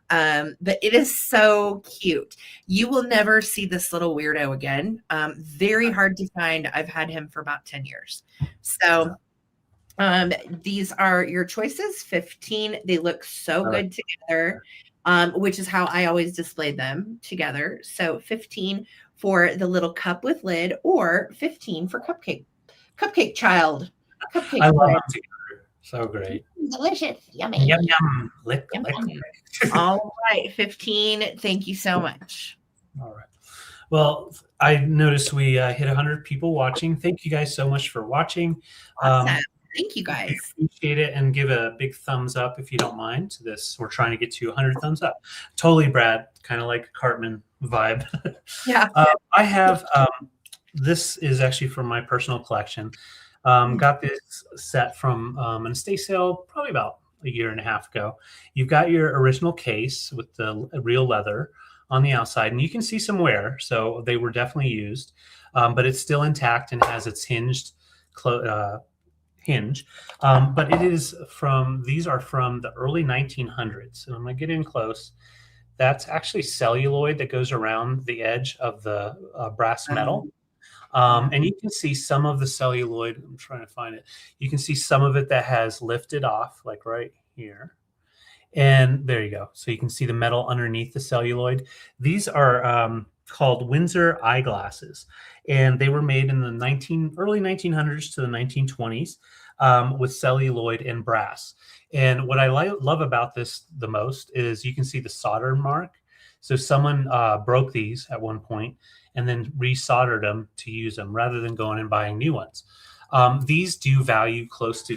But it is so cute. You will never see this little weirdo again. Very hard to find. I've had him for about 10 years. So these are your choices, 15. They look so good together, which is how I always display them together. So 15 for the little cup with lid, or 15 for cupcake child. Cupcake I love them together. So great. Delicious. Yummy. Yum, yum. Lick, Yum, lick, yum. lick. All right, 15. Thank you so much. All right. Well, I noticed we hit 100 people watching. Thank you guys so much for watching. Awesome. Thank you guys. Appreciate it, and give a big thumbs up if you don't mind to this. We're trying to get to 100 thumbs up. Totally, Brad. Kind of like a Cartman vibe. Yeah. I have, this is actually from my personal collection. Got this set from an estate sale probably about a year and a half ago. You've got your original case with the real leather on the outside, and you can see some wear. So they were definitely used, but it's still intact and has its hinged hinge. But it is from, these are from the early 1900s. And I'm going to get in close. That's actually celluloid that goes around the edge of the brass metal. And you can see some of the celluloid. I'm trying to find it. You can see some of it that has lifted off, like right here. And there you go. So you can see the metal underneath the celluloid. These are called Windsor eyeglasses, and they were made in the early 1900s to the 1920s with celluloid and brass. And what I love about this the most is you can see the solder mark. So someone broke these at one point and then resoldered them to use them rather than going and buying new ones. These do value close to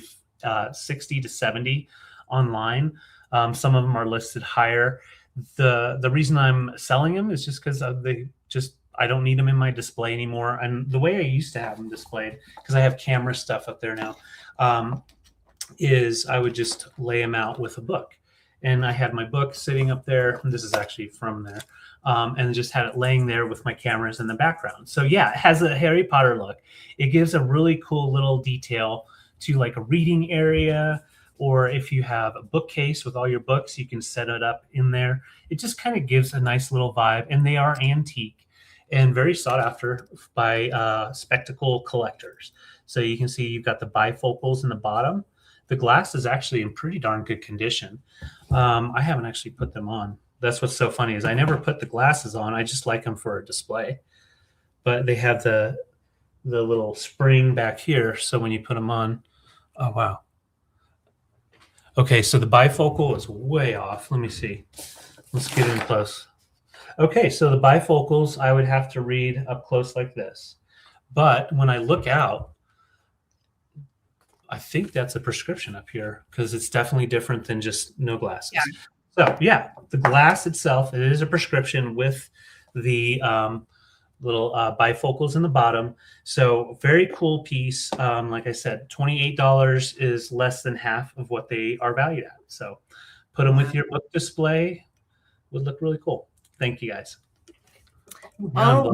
60 to 70 online. Some of them are listed higher. The reason I'm selling them is just because I don't need them in my display anymore. And the way I used to have them displayed, because I have camera stuff up there now, is I would just lay them out with a book. And I had my book sitting up there, and this is actually from there, and just had it laying there with my cameras in the background. So yeah, it has a Harry Potter look. It gives a really cool little detail to like a reading area, or if you have a bookcase with all your books, you can set it up in there. It just kind of gives a nice little vibe, and they are antique and very sought after by spectacle collectors. So you can see you've got the bifocals in the bottom. The glass is actually in pretty darn good condition. I haven't actually put them on. That's what's so funny is I never put the glasses on. I just like them for a display. But they have the little spring back here. So when you put them on, oh, wow. Okay, so the bifocal is way off. Let me see. Let's get in close. Okay, so the bifocals, I would have to read up close like this. But when I look out, I think that's a prescription up here because it's definitely different than just no glasses. Yeah. So yeah, the glass itself, it is a prescription with the little bifocals in the bottom. So very cool piece. Like I said, $28 is less than half of what they are valued at. So put them with your book display. Would look really cool. Thank you guys. Oh,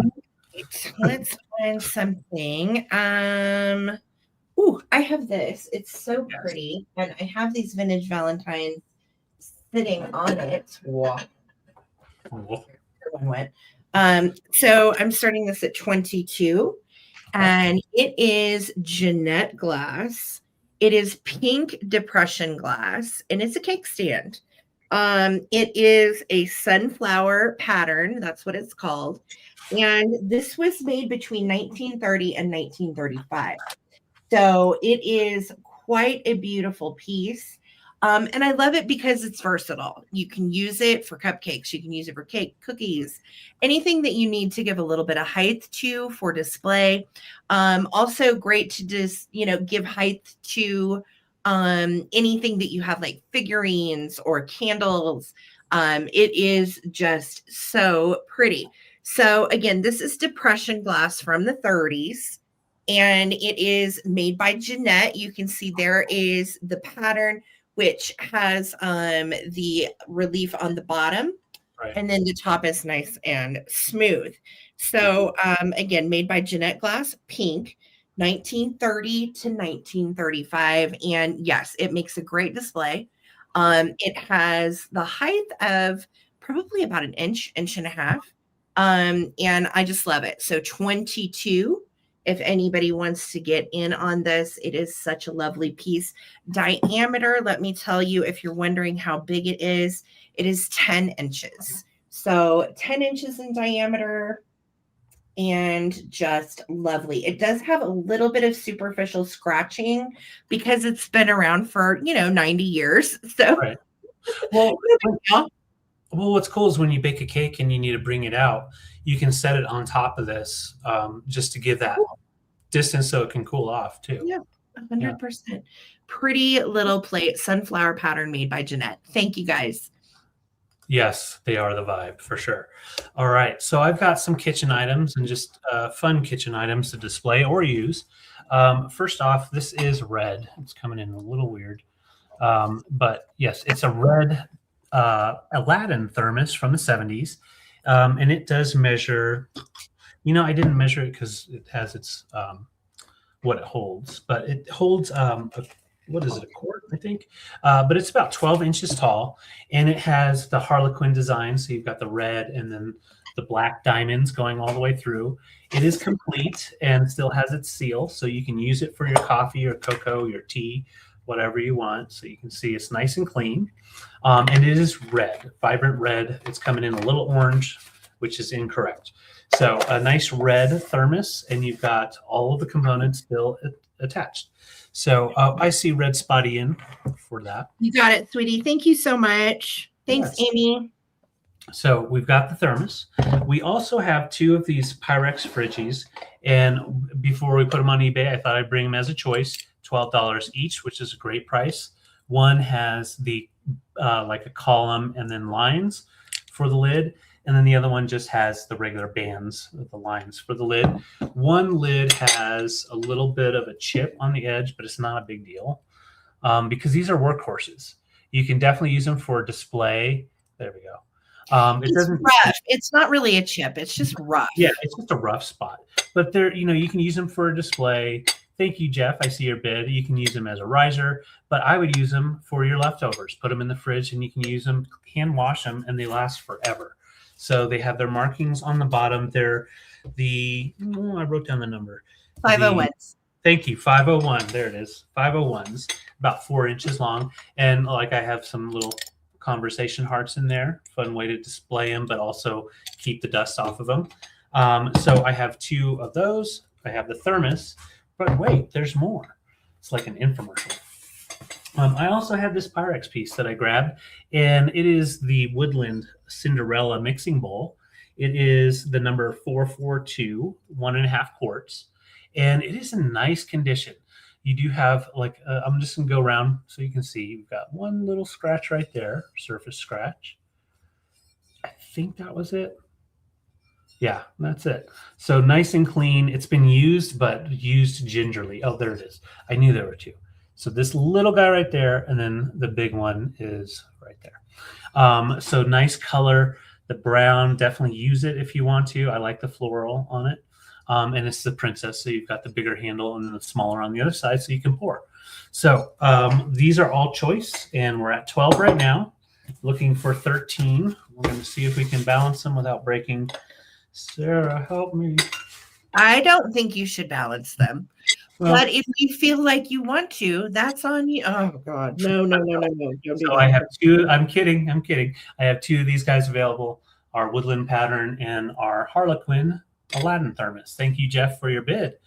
let's find something. Ooh, I have this. It's so pretty. And I have these vintage Valentine sitting on it. Whoa. Cool. One went. So I'm starting this at 22, and it is Jeanette glass. It is pink depression glass, and it's a cake stand. It is a sunflower pattern. That's what it's called. And this was made between 1930 and 1935. So it is quite a beautiful piece. And I love it because it's versatile. You can use it for cupcakes. You can use it for cake, cookies, anything that you need to give a little bit of height to for display. Also great to just, give height to anything that you have like figurines or candles. It is just so pretty. So again, this is depression glass from the 30s. And it is made by Jeanette. You can see there is the pattern, which has the relief on the bottom, Right. and then the top is nice and smooth. So again, made by Jeanette Glass, pink, 1930 to 1935. And yes, it makes a great display. It has the height of probably about an inch, inch and a half. And I just love it. So 22. If anybody wants to get in on this, it is such a lovely piece. Diameter, let me tell you, if you're wondering how big it is 10 inches. So 10 inches in diameter and just lovely. It does have a little bit of superficial scratching because it's been around for, 90 years. So, right. Well, what's cool is when you bake a cake and you need to bring it out, you can set it on top of this just to give that distance so it can cool off too. Yeah, 100%. Yeah. Pretty little plate, sunflower pattern made by Jeanette. Thank you guys. Yes, they are the vibe for sure. All right, so I've got some kitchen items and just fun kitchen items to display or use. First off, this is red. It's coming in a little weird. But yes, it's a red Aladdin thermos from the 70s. And it does measure, I didn't measure it because it has its, what it holds, but it holds, what is it, a quart, I think? But it's about 12 inches tall, and it has the Harlequin design. So you've got the red and then the black diamonds going all the way through. It is complete and still has its seal. So you can use it for your coffee or cocoa, your tea, whatever you want. So you can see it's nice and clean. And it is red, vibrant red. It's coming in a little orange, which is incorrect. So a nice red thermos, and you've got all of the components still attached. So I see red spotty in for that. You got it, sweetie. Thank you so much. Thanks, yes. Amy. So we've got the thermos. We also have two of these Pyrex fridges. And before we put them on eBay, I thought I'd bring them as a choice, $12 each, which is a great price. One has the like a column and then lines for the lid. And then the other one just has the regular bands with the lines for the lid. One lid has a little bit of a chip on the edge, but it's not a big deal because these are workhorses. You can definitely use them for display. There we go. It's rough. It's not really a chip. It's just rough. Yeah, it's just a rough spot. But they're, you can use them for a display. Thank you, Jeff. I see your bid. You can use them as a riser, but I would use them for your leftovers. Put them in the fridge and you can use them, hand wash them, and they last forever. So they have their markings on the bottom. They're I wrote down the number. 501s. Thank you. 501. There it is. 501s, about 4 inches long. And like I have some little conversation hearts in there. Fun way to display them, but also keep the dust off of them. So I have two of those. I have the thermos, but wait, there's more. It's like an infomercial. I also have this Pyrex piece that I grabbed, and it is the Woodland Cinderella mixing bowl. It is the number 442, 1.5 quarts, and it is in nice condition. You do have I'm just gonna go around so you can see. You've got one little scratch right there, surface scratch. I think that was it. Yeah, that's it. So nice and clean. It's been used, but used gingerly. Oh, there it is. I knew there were two. So this little guy right there, and then the big one is right there. So nice color. The brown, definitely use it if you want to. I like the floral on it. And it's the princess, so you've got the bigger handle and then the smaller on the other side so you can pour. So these are all choice, and we're at 12 right now. Looking for 13. We're going to see if we can balance them without breaking. Sarah, help me. I don't think you should balance them. Well, but if you feel like you want to, that's on you. Oh God, no. Don't do so that. I have two. I'm kidding. I have two of these guys available. Our Woodland Pattern and our Harlequin Aladdin Thermos. Thank you, Jeff, for your bid.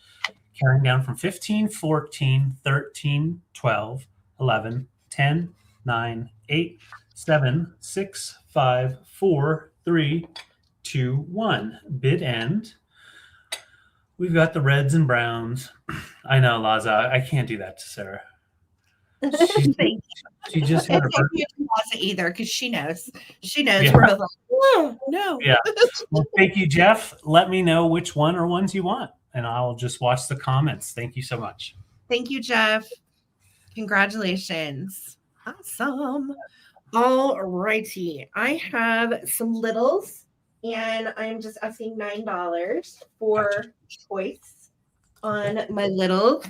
Carrying down from 15, 14, 13, 12, 11, 10, 9, 8, 7, 6, 5, 4, 3, 2, 1. Bid end. We've got the reds and browns. I know, Laza. I can't do that to Sarah. She just had It's her. not Plaza either because she knows. She knows. Yeah. We're both like, oh, no. Yeah. Well, thank you, Jeff. Let me know which one or ones you want, and I'll just watch the comments. Thank you so much. Thank you, Jeff. Congratulations. Awesome. All righty. I have some littles, and I'm just asking $9 for choice on my little.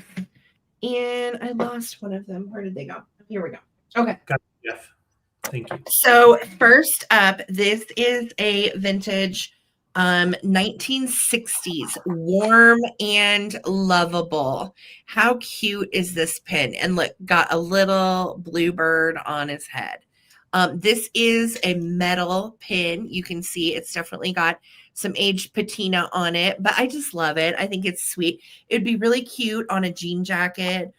And I lost one of them. Where did they go? Here we go. Okay. Got it, Jeff. Thank you. So first up, this is a vintage 1960s, warm and lovable. How cute is this pin? And look, got a little bluebird on his head. This is a metal pin. You can see it's definitely got some aged patina on it, but I just love it. I think it's sweet. It'd be really cute on a jean jacket.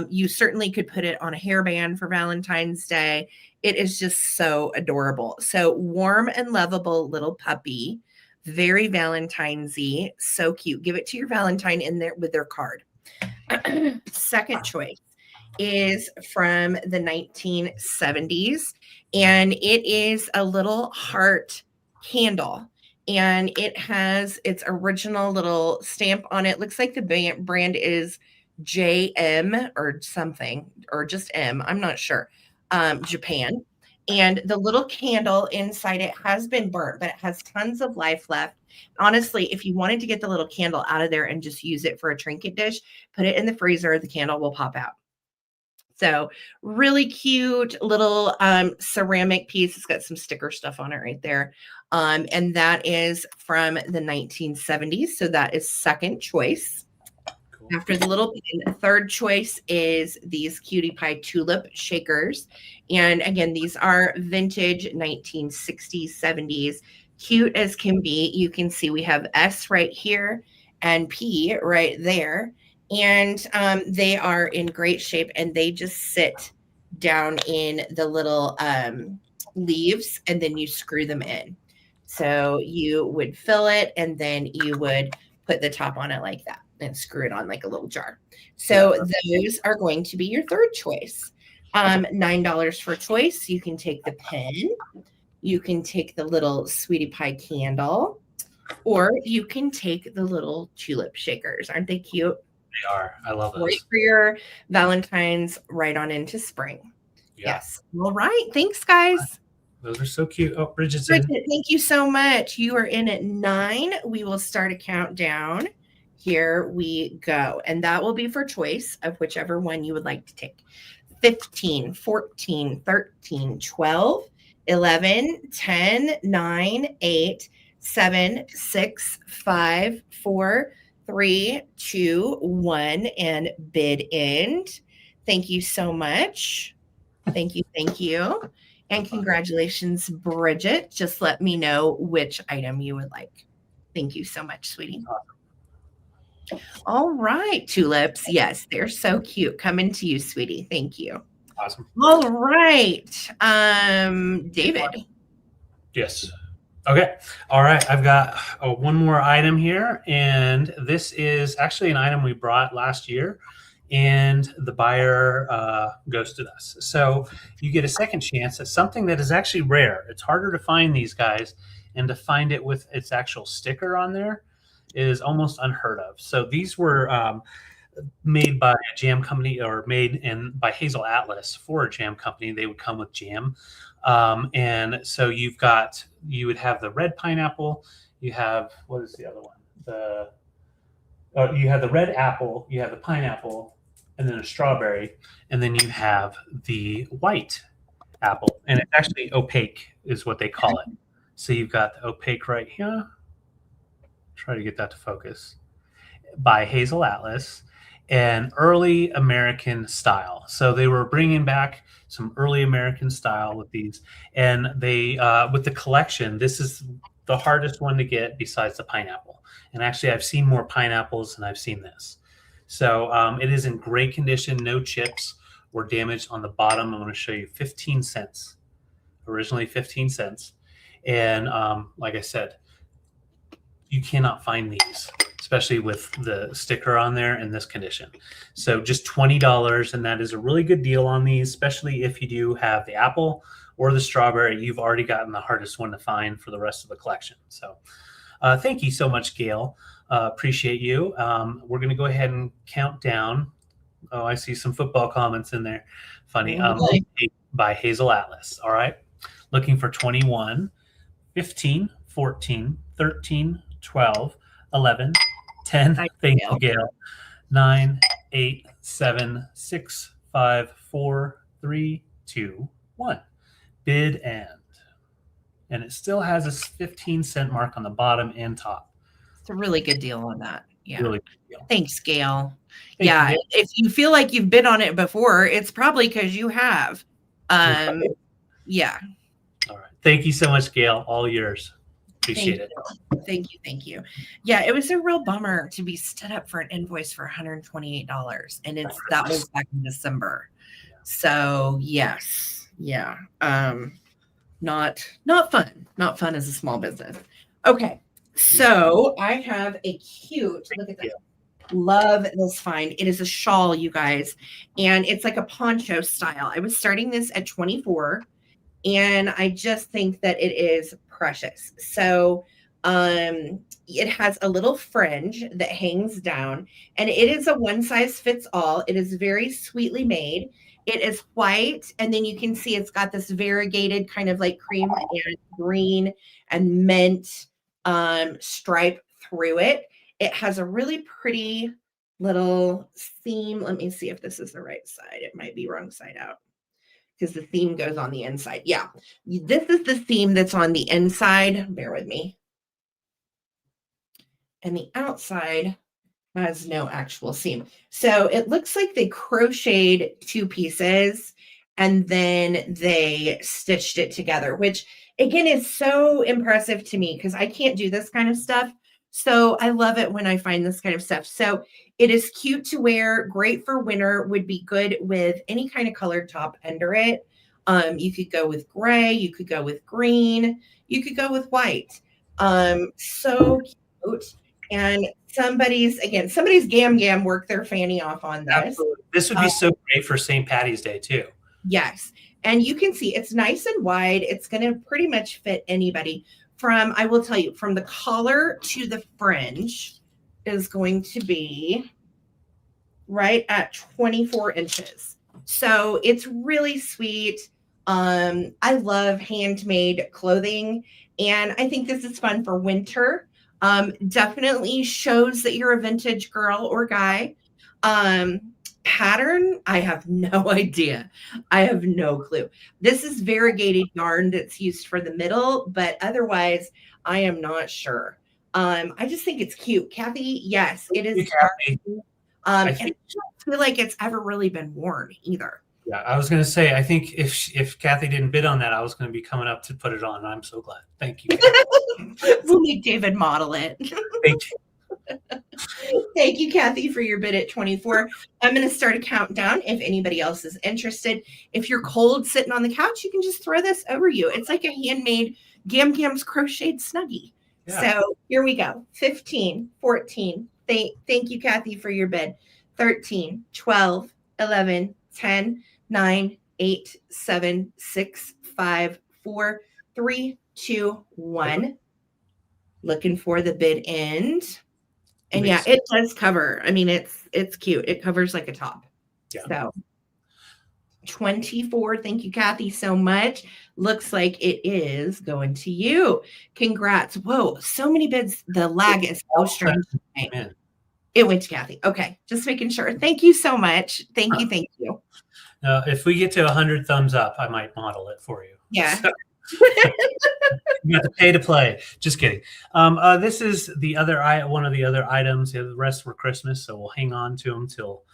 You certainly could put it on a hairband for Valentine's Day. It is just so adorable. So warm and lovable little puppy, very Valentine's-y, so cute. Give it to your Valentine in there with their card. Second choice is from the 1970s, and it is a little heart candle, and it has its original little stamp on it. Looks like the brand is JM or something, or just M, I'm not sure. Japan. And the little candle inside it has been burnt, but it has tons of life left. Honestly, if you wanted to get the little candle out of there and just use it for a trinket dish, put it in the freezer, the candle will pop out. So really cute little ceramic piece. It's got some sticker stuff on it right there. And that is from the 1970s. So that is second choice. After the little pin, third choice is these cutie pie tulip shakers. And again, these are vintage 1960s, 70s, cute as can be. You can see we have S right here and P right there. And they are in great shape, and they just sit down in the little leaves, and then you screw them in. So you would fill it, and then you would put the top on it like that and screw it on like a little jar. So those are going to be your third choice. $9 for choice. You can take the pen, you can take the little sweetie pie candle, or you can take the little tulip shakers. Aren't they cute? They are. I love those. Great for your Valentine's right on into spring. Yeah. Yes. All right. Thanks, guys. Those are so cute. Oh, Bridget, thank you so much. You are in at 9. We will start a countdown. Here we go. And that will be for choice of whichever one you would like to take. 15, 14, 13, 12, 11, 10, 9, 8, 7, 6, 5, 4, 3, 2, 1, and bid end. Thank you so much. Thank you. Thank you. And congratulations, Bridget. Just let me know which item you would like. Thank you so much, sweetie. All right, tulips. Yes, they're so cute. Coming to you, sweetie. Thank you. Awesome. All right. David. Yes. Okay. All right. I've got one more item here, and this is actually an item we brought last year, and the buyer ghosted us. So you get a second chance at something that is actually rare. It's harder to find these guys, and to find it with its actual sticker on there is almost unheard of. So these were made by a jam company, or made by Hazel Atlas for a jam company. They would come with jam. And so you would have the red pineapple. You have, what is the other one? You have the red apple, you have the pineapple, and then a strawberry, and then you have the white apple, and it's actually opaque is what they call it. So you've got the opaque right here. Try to get that to focus. By Hazel Atlas, and early American style. So they were bringing back some early American style with these, and they with the collection, this is the hardest one to get besides the pineapple. And actually, I've seen more pineapples than I've seen this. So it is in great condition, no chips or damage on the bottom. I'm going to show you 15 cents, originally 15 cents. And like I said, you cannot find these, especially with the sticker on there in this condition. So just $20, and that is a really good deal on these, especially if you do have the apple or the strawberry. You've already gotten the hardest one to find for the rest of the collection. So thank you so much, Gail. Appreciate you. We're going to go ahead and count down. Oh, I see some football comments in there. Funny. By Hazel Atlas. All right. Looking for 21, 15, 14, 13, 12, 11, 10. Thank you, Gail. 9, 8, 7, 6, 5, 4, 3, 2, 1. Bid end. And it still has a 15-cent mark on the bottom and top. It's a really good deal on that. Yeah. Really good deal. Thanks, Gail. Yeah. If you feel like you've bid on it before, it's probably because you have. Yeah. All right. Thank you so much, Gail. All yours. Appreciate it. Thank you. Yeah, it was a real bummer to be stood up for an invoice for $128, and that was back in December. So yes, yeah, not fun as a small business. Okay, so I have a cute, look at this. Love this find. It is a shawl, you guys, and it's like a poncho style. I was starting this at 24. And I just think that it is precious. So it has a little fringe that hangs down, and it is a one size fits all. It is very sweetly made. It is white, and then you can see it's got this variegated kind of like cream and green and mint stripe through it. It has a really pretty little seam. Let me see if this is the right side. It might be wrong side out, because the theme goes on the inside. Yeah, this is the theme that's on the inside. Bear with me. And the outside has no actual seam. So it looks like they crocheted 2 pieces and then they stitched it together, which again is so impressive to me because I can't do this kind of stuff. So I love it when I find this kind of stuff. So it is cute to wear, great for winter, would be good with any kind of colored top under it. You could go with gray, you could go with green, you could go with white. So cute. And somebody's gam worked their fanny off on this. Absolutely. This would be so great for St. Patty's Day too. Yes. And you can see it's nice and wide. It's going to pretty much fit anybody. I will tell you, from the collar to the fringe is going to be right at 24 inches. So it's really sweet. I love handmade clothing, and I think this is fun for winter. Definitely shows that you're a vintage girl or guy. Pattern, I have no idea. I have no clue. This is variegated yarn that's used for the middle, but otherwise I am not sure. I just think it's cute. Kathy, yes, it is. Kathy. And I don't feel like it's ever really been worn either. Yeah, I was going to say, I think if Kathy didn't bid on that, I was going to be coming up to put it on. I'm so glad. Thank you. We'll make David model it. Thank you. Thank you, Kathy, for your bid at 24. I'm going to start a countdown if anybody else is interested. If you're cold sitting on the couch, you can just throw this over you. It's like a handmade Gam Gam's crocheted snuggie. Yeah. So here we go. 15, 14. Thank you, Kathy, for your bid. 13, 12, 11, 10, 9, 8, 7, 6, 5, 4, 3, 2, 1. Looking for the bid end. And yeah, it does cover. I mean, it's cute. It covers like a top. Yeah. So 24. Thank you, Kathy, so much. Looks like it is going to you. Congrats. Whoa, so many bids. The lag is so strange. It went to Kathy. Okay. Just making sure. Thank you so much. Thank you. Thank you. If we get to 100 thumbs up, I might model it for you. Yeah. So, you have to pay to play. Just kidding. This is the other one of the other items. The rest were Christmas, so we'll hang on to them till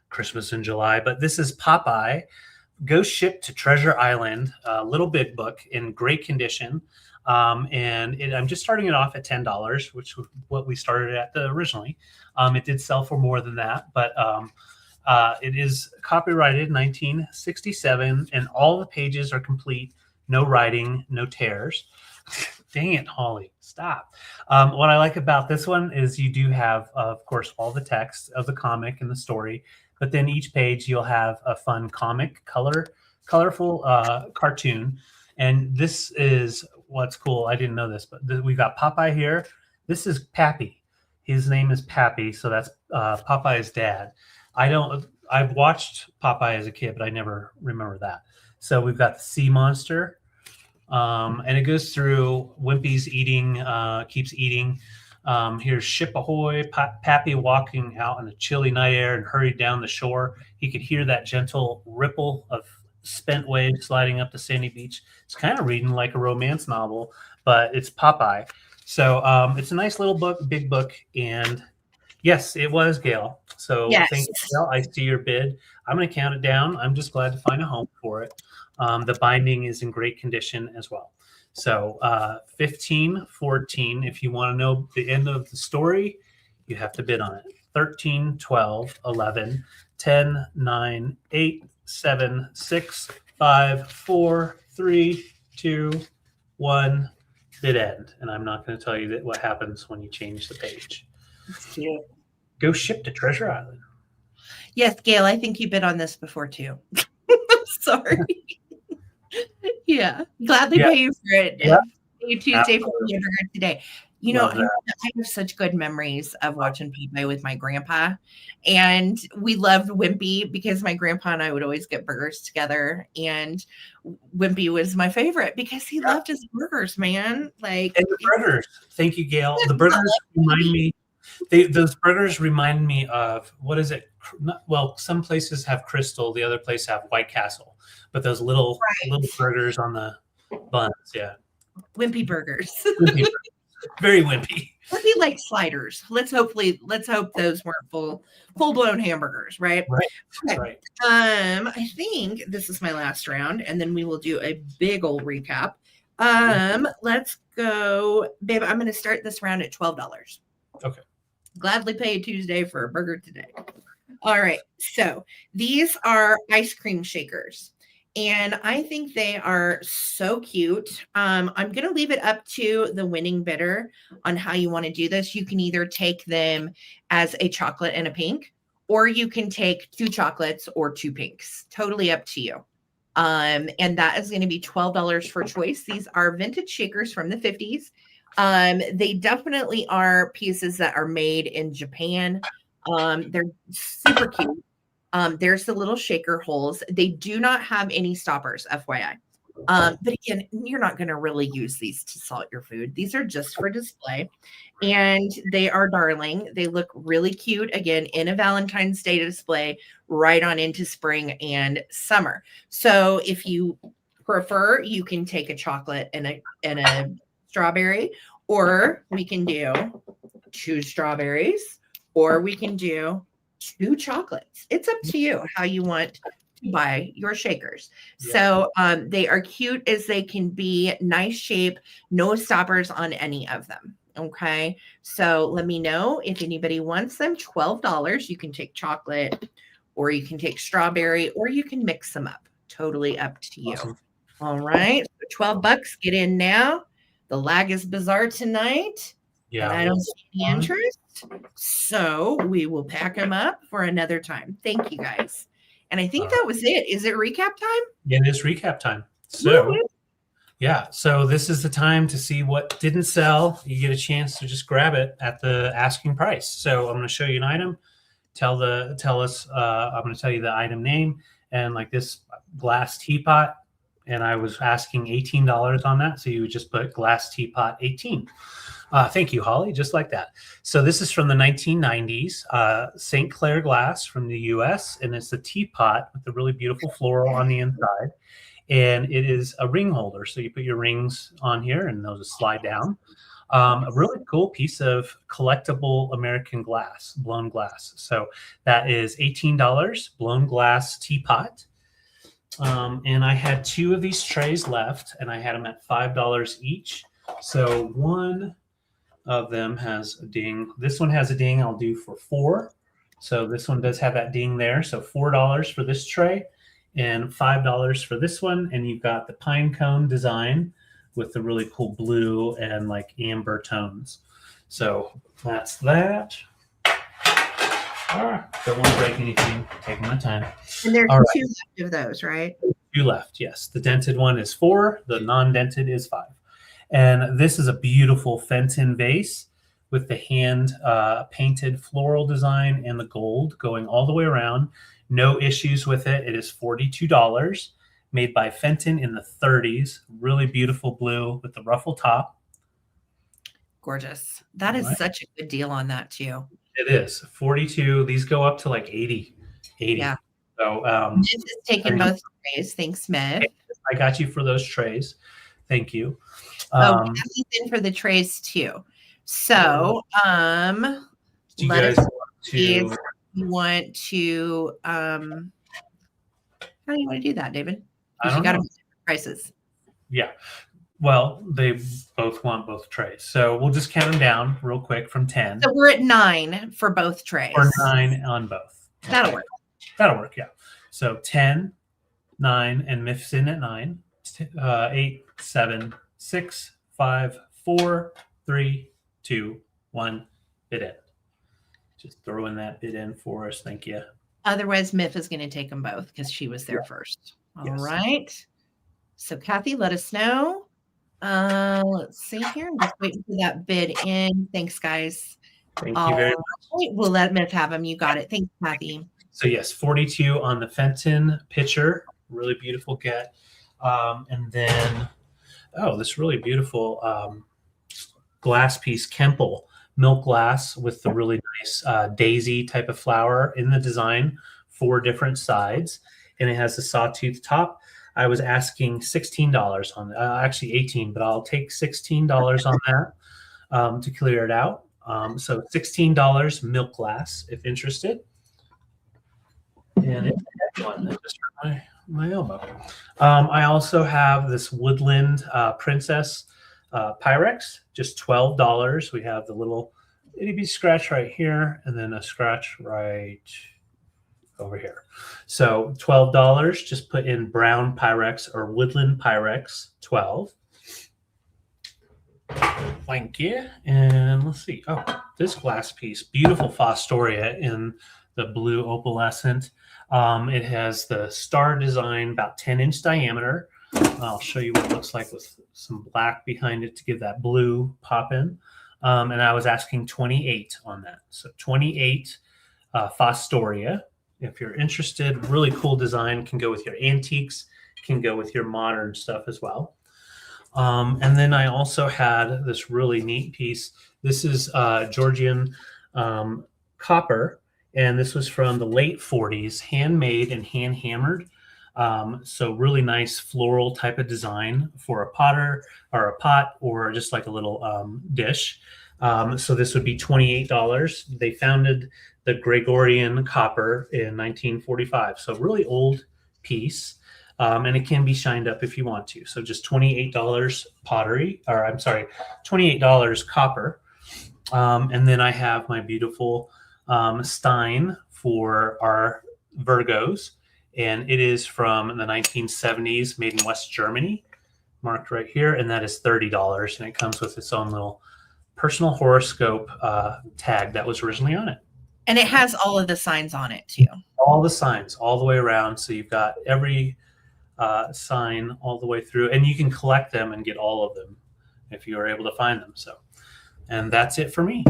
Christmas in July. But this is Popeye, Ghost Ship to Treasure Island, little big book in great condition. I'm just starting it off at $10, which was what we started at originally. It did sell for more than that, but it is copyrighted 1967, and all the pages are complete. No writing, no tears. Dang it, Holly, stop. What I like about this one is you do have, of course, all the text of the comic and the story, but then each page you'll have a fun comic, colorful cartoon. And this is what's cool. I didn't know this, but we've got Popeye here. This is Pappy. His name is Pappy, so that's Popeye's dad. I've watched Popeye as a kid, but I never remember that. So we've got the sea monster, and it goes through Wimpy's eating, keeps eating. Here's Ship Ahoy, Pappy walking out in the chilly night air and hurried down the shore. He could hear that gentle ripple of spent waves sliding up the sandy beach. It's kind of reading like a romance novel, but it's Popeye. So it's a nice little book, big book, and yes, it was Gail. So Yes. Thank you, Gail. I see your bid. I'm going to count it down. I'm just glad to find a home for it. The binding is in great condition as well. So 15, 14. If you want to know the end of the story, you have to bid on it. 13, 12, 11, 10, 9, 8, 7, 6, 5, 4, 3, 2, 1. Bid end. And I'm not going to tell you what happens when you change the page. That's cute. Go Ship to Treasure Island. Yes, Gail, I think you bid on this before too. Sorry. Yeah. Gladly pay you for it. Yeah. Pay Tuesday for the hamburger today. You know, I have such good memories of watching Popeye with my grandpa. And we loved Wimpy because my grandpa and I would always get burgers together. And Wimpy was my favorite because he loved his burgers, man. Like, and the burgers. Thank you, Gail. The burgers remind me. Those burgers remind me of, what is it? Well, some places have Crystal, the other place have White Castle, but those little burgers on the buns, yeah. Wimpy burgers. Wimpy. Very wimpy. Wimpy like sliders. Let's hope those weren't full-blown hamburgers, right? Right. Okay. Right. I think this is my last round, and then we will do a big old recap. Let's go, babe. I'm going to start this round at $12. Okay. Gladly pay Tuesday for a burger today. All right. So these are ice cream shakers, and I think they are so cute. I'm going to leave it up to the winning bidder on how you want to do this. You can either take them as a chocolate and a pink, or you can take 2 chocolates or 2 pinks. Totally up to you. And that is going to be $12 for choice. These are vintage shakers from the 50s. They definitely are pieces that are made in Japan. They're super cute. There's the little shaker holes. They do not have any stoppers, FYI. But again, you're not going to really use these to salt your food. These are just for display, and they are darling. They look really cute, again, in a Valentine's Day display right on into spring and summer. So if you prefer, you can take a chocolate and a strawberry, or we can do 2 strawberries, or we can do 2 chocolates. It's up to you how you want to buy your shakers. Yeah. So they are cute as they can be, nice shape, no stoppers on any of them. Okay. So let me know if anybody wants them. $12. You can take chocolate, or you can take strawberry, or you can mix them up. Totally up to you. Awesome. All right. So $12. Get in now. The lag is bizarre tonight. Yeah. And I don't see any interest. So we will pack them up for another time. Thank you, guys. And I think that was it. Is it recap time? Yeah, it is recap time. So, yeah. So this is the time to see what didn't sell. You get a chance to just grab it at the asking price. So I'm going to show you an item. I'm going to tell you the item name, and like this glass teapot. And I was asking $18 on that. So you would just put glass teapot 18. Thank you, Holly. Just like that. So this is from the 1990s, St. Clair glass from the U.S., and it's a teapot with a really beautiful floral on the inside. And it is a ring holder. So you put your rings on here, and they'll just slide down. A really cool piece of collectible American glass, blown glass. So that is $18, blown glass teapot. And I had 2 of these trays left, and I had them at $5 each. So one of them has a ding. This one has a ding. I'll do for $4. So this one does have that ding there. So $4 for this tray and $5 for this one. And you've got the pine cone design with the really cool blue and like amber tones. So that's that. All right. Don't want to break anything. Taking my time. And there's 2 left of those, right? 2 left. Yes. The dented one is 4. The non-dented is 5. And this is a beautiful Fenton vase with the hand painted floral design and the gold going all the way around. No issues with it. It is $42, made by Fenton in the 30s. Really beautiful blue with the ruffle top. Gorgeous. That is such a good deal on that too. It is 42. These go up to like 80. Yeah. So Smith is taking both trays. Thanks, Smith. I got you for those trays. Thank you. Kathy's in for the trays too. So do you let guys us want to how do you want to do that, David? I don't got know. Prices. Yeah. Well, they both want both trays. So we'll just count them down real quick from 10. So we're at 9 for both trays. Or 9 on both. That'll work. That'll work, yeah. So 10, 9, and Miff's in at 9. 8, 7, 6, 5, 4, 3, 2, 1. Bid in. Just throw in that bid in for us. Thank you. Otherwise, Miff is going to take them both because she was there first. All right. So Kathy, let us know. Let's see here. I'm just waiting for that bid in. Thanks, guys. Thank you very much. We'll let Miff have them. You got it. Thanks, Kathy. So yes, 42 on the Fenton pitcher. Really beautiful get. And then, this really beautiful glass piece, Kemple milk glass with the really nice daisy type of flower in the design, 4 different sides. And it has the sawtooth top. I was asking $16 on actually 18, but I'll take $16 on that to clear it out. So $16 milk glass if interested. And it's one that just hurt my elbow. I also have this woodland princess Pyrex, just $12. We have the little itty bitty scratch right here, and then a scratch right over here. So $12. Just put in brown Pyrex or woodland Pyrex 12. Thank you. And let's see. Oh, this glass piece, beautiful Fostoria in the blue opalescent. It has the star design, about 10-inch diameter. I'll show you what it looks like with some black behind it to give that blue pop in. And I was asking 28 on that. So 28 Fostoria. If you're interested, really cool design, can go with your antiques, can go with your modern stuff as well. And then I also had this really neat piece. This is Georgian copper, and this was from the late 40s, handmade and hand hammered. So really nice floral type of design for a potter or a pot or just like a little dish. So this would be $28. They founded the Gregorian copper in 1945. So really old piece. And it can be shined up if you want to. So just $28 pottery, or I'm sorry, $28 copper. And then I have my beautiful stein for our Virgos. And it is from the 1970s, made in West Germany, marked right here. And that is $30. And it comes with its own little personal horoscope tag that was originally on it. And it has all of the signs on it too. All the signs all the way around. So you've got every sign all the way through, and you can collect them and get all of them if you are able to find them. So, and that's it for me.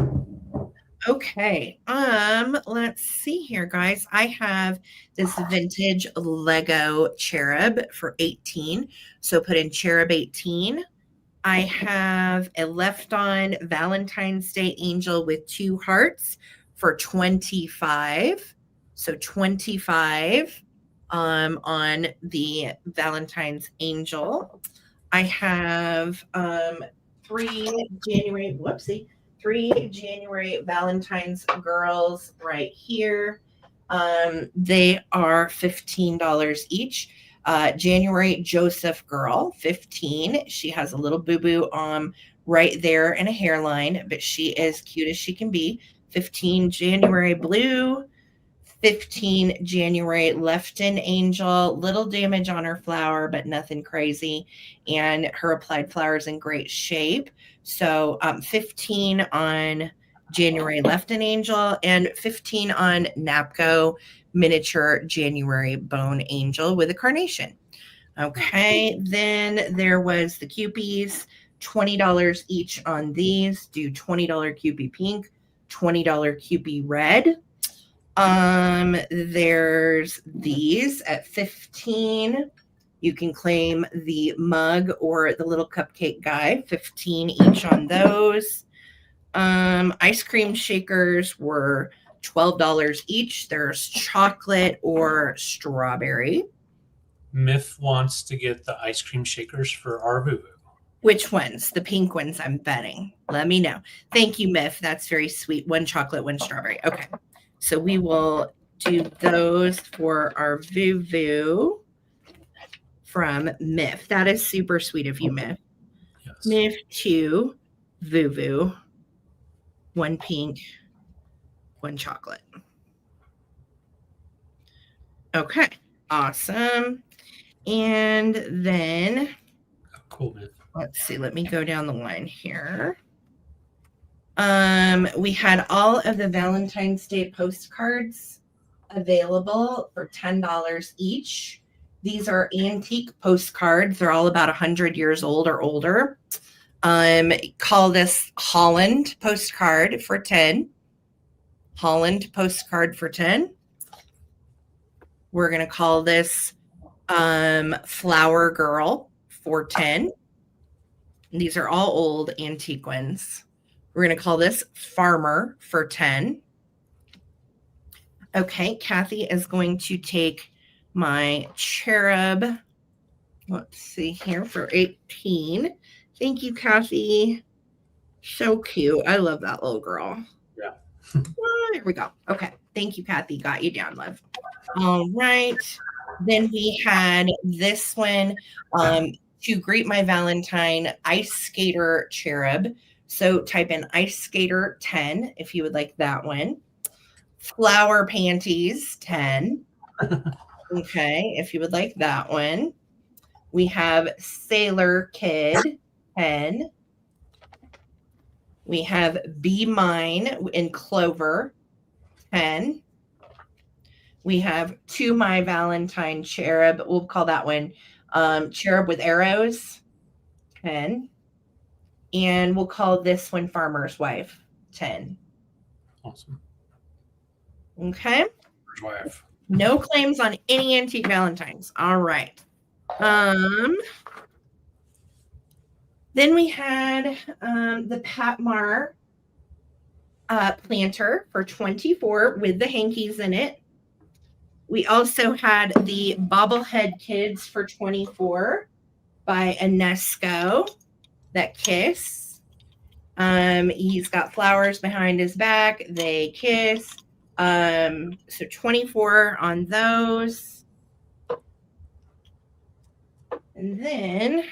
Okay. Let's see here, guys. I have this vintage Lego cherub for 18. So put in cherub 18. I have a left on Valentine's Day angel with 2 hearts for 25. So 25 on the Valentine's angel. I have 3 January Valentine's girls right here. They are $15 each. January Joseph girl, 15. She has a little boo-boo right there and a hairline, but she is cute as she can be. 15 January blue, 15 January Lefton angel, little damage on her flower, but nothing crazy. And her applied flower is in great shape. So 15 on January Lefton angel and 15 on Napco miniature January bone angel with a carnation. Okay, then there was the Cupies, $20 each on these. Do $20 Cupie pink, $20 Cupie red. There's these at 15. You can claim the mug or the little cupcake guy, 15 each on those. Ice cream shakers were $12 each. There's chocolate or strawberry. Miff wants to get the ice cream shakers for our Vuvu. Which ones? The pink ones, I'm betting. Let me know. Thank you, Miff. That's very sweet. 1 chocolate, 1 strawberry. Okay. So we will do those for our Vuvu from Miff. That is super sweet of you, Miff. Yes. Miff 2 Vuvu, 1 pink, 1 chocolate. Okay, awesome. And then, cool, Miff. Let's see. Let me go down the line here. We had all of the Valentine's Day postcards available for $10 each. These are antique postcards. They're all about 100 years old or older. Call this Holland postcard for 10. Holland postcard for 10. We're going to call this Flower Girl for 10. These are all old antique ones. We're going to call this Farmer for 10. Okay, Kathy is going to take my cherub. Let's see here for 18. Thank you, Kathy. So cute. I love that little girl. Yeah. There we go. Okay. Thank you, Kathy. Got you down, love. All right. Then we had this one to greet my Valentine ice skater cherub. So type in ice skater 10 if you would like that one. Flower panties 10. Okay, if you would like that one. We have Sailor Kid 10. We have Be Mine in Clover 10. We have To My Valentine Cherub. We'll call that one Cherub with Arrows 10. And we'll call this one Farmer's Wife 10. Awesome. Okay. Farmer's Wife. No claims on any antique Valentines. All right. Then we had the Patmar planter for 24 with the hankies in it. We also had the Bobblehead Kids for 24 by Enesco. That kiss. He's got flowers behind his back. They kiss. So 24 on those. And then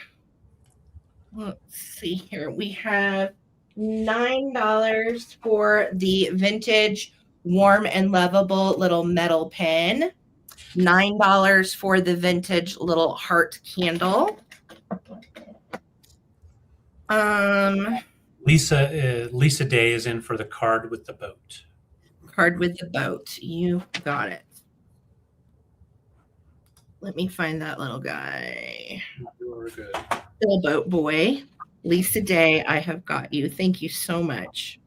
let's see here. We have $9 for the vintage warm and lovable little metal pen. $9 for the vintage little heart candle. Lisa Day is in for the card with the boat. Card with the boat. You got it. Let me find that little guy. You're good. Little boat boy. Lisa Day, I have got you. Thank you so much.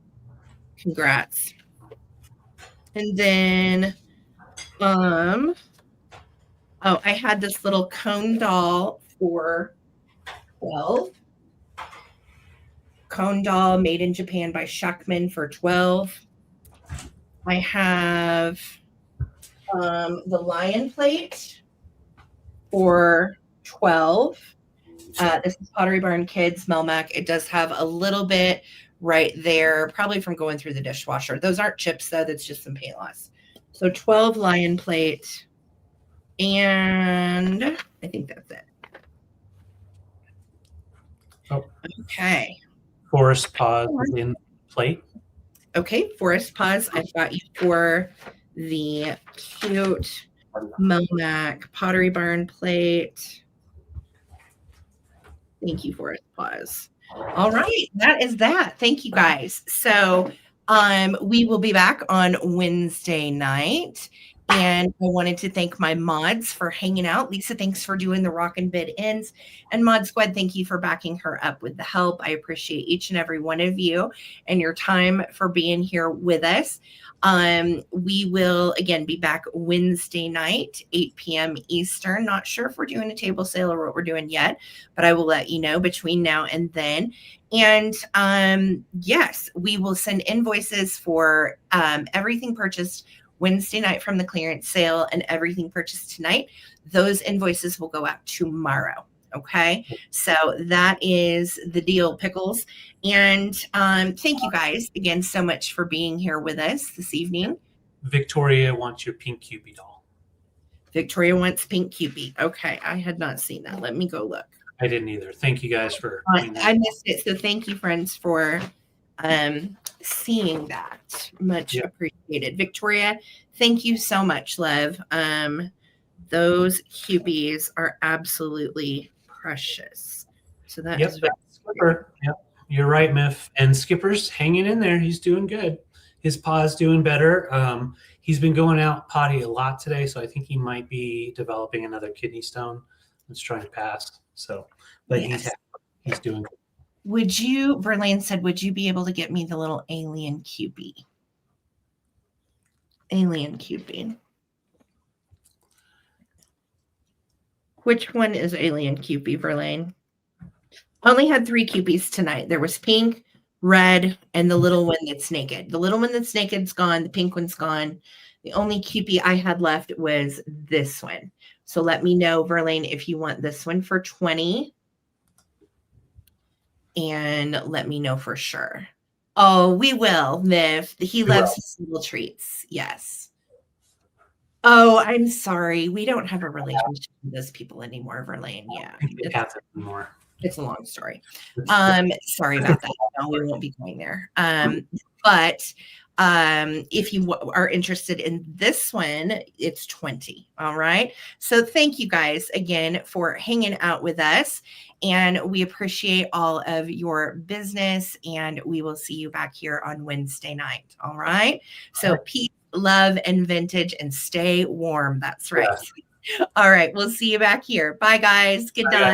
Congrats. And then, I had this little cone doll for 12. cone doll made in Japan by Shackman for $12. I have the lion plate for $12. This is Pottery Barn Kids Melmac. It does have a little bit right there, probably from going through the dishwasher. Those aren't chips, though. That's just some paint loss. So 12 lion plate. And I think that's it. Oh. Okay. Forest paws in plate. Okay, Forest Paws, I've got you for the cute Melmac Pottery Barn plate. Thank you, Forest Paws. All right, that is that. Thank you, guys. So we will be back on Wednesday night. And I wanted to thank my mods for hanging out. Lisa, thanks for doing the Rockin' Bid Ends. And Mod Squad, thank you for backing her up with the help. I appreciate each and every one of you and your time for being here with us. We will, again, be back Wednesday night, 8 p.m. Eastern. Not sure if we're doing a table sale or what we're doing yet, but I will let you know between now and then. And yes, we will send invoices for everything purchased Wednesday night from the clearance sale and everything purchased tonight. Those invoices will go out tomorrow. Okay. So that is the deal, Pickles. And thank you guys again so much for being here with us this evening. Victoria wants your pink Cupid doll. Victoria wants pink Cupid. Okay. I had not seen that. Let me go look. I didn't either. Thank you guys for I missed it. So thank you, friends, for seeing that. Much appreciated. Victoria, thank you so much, love. Those Cupies are absolutely precious. So that is very Skipper. Yep. You're right, Miff. And Skipper's hanging in there. He's doing good. His paw's doing better. He's been going out potty a lot today, so I think he might be developing another kidney stone. Let's try to pass. So, but he's doing good. Would you, Verlaine said, would you be able to get me the little alien Cupid? Alien Cupid. Which one is Alien Cupid, Verlaine? I only had 3 Cupids tonight. There was pink, red, and the little one that's naked. The little one that's naked's gone. The pink one's gone. The only Cupid I had left was this one. So let me know, Verlaine, if you want this one for 20. And let me know for sure. Oh, we will, Miff. He loves his little treats. Yes. Oh, I'm sorry. We don't have a relationship with those people anymore, Verlaine. Yeah. It's a long story. Sorry about that. No, we won't be going there. But if you are interested in this one, it's 20. All right. So thank you guys again for hanging out with us. And we appreciate all of your business. And we will see you back here on Wednesday night. All right. So peace, love, and vintage, and stay warm. That's right. All right. We'll see you back here. Bye, guys. Good night.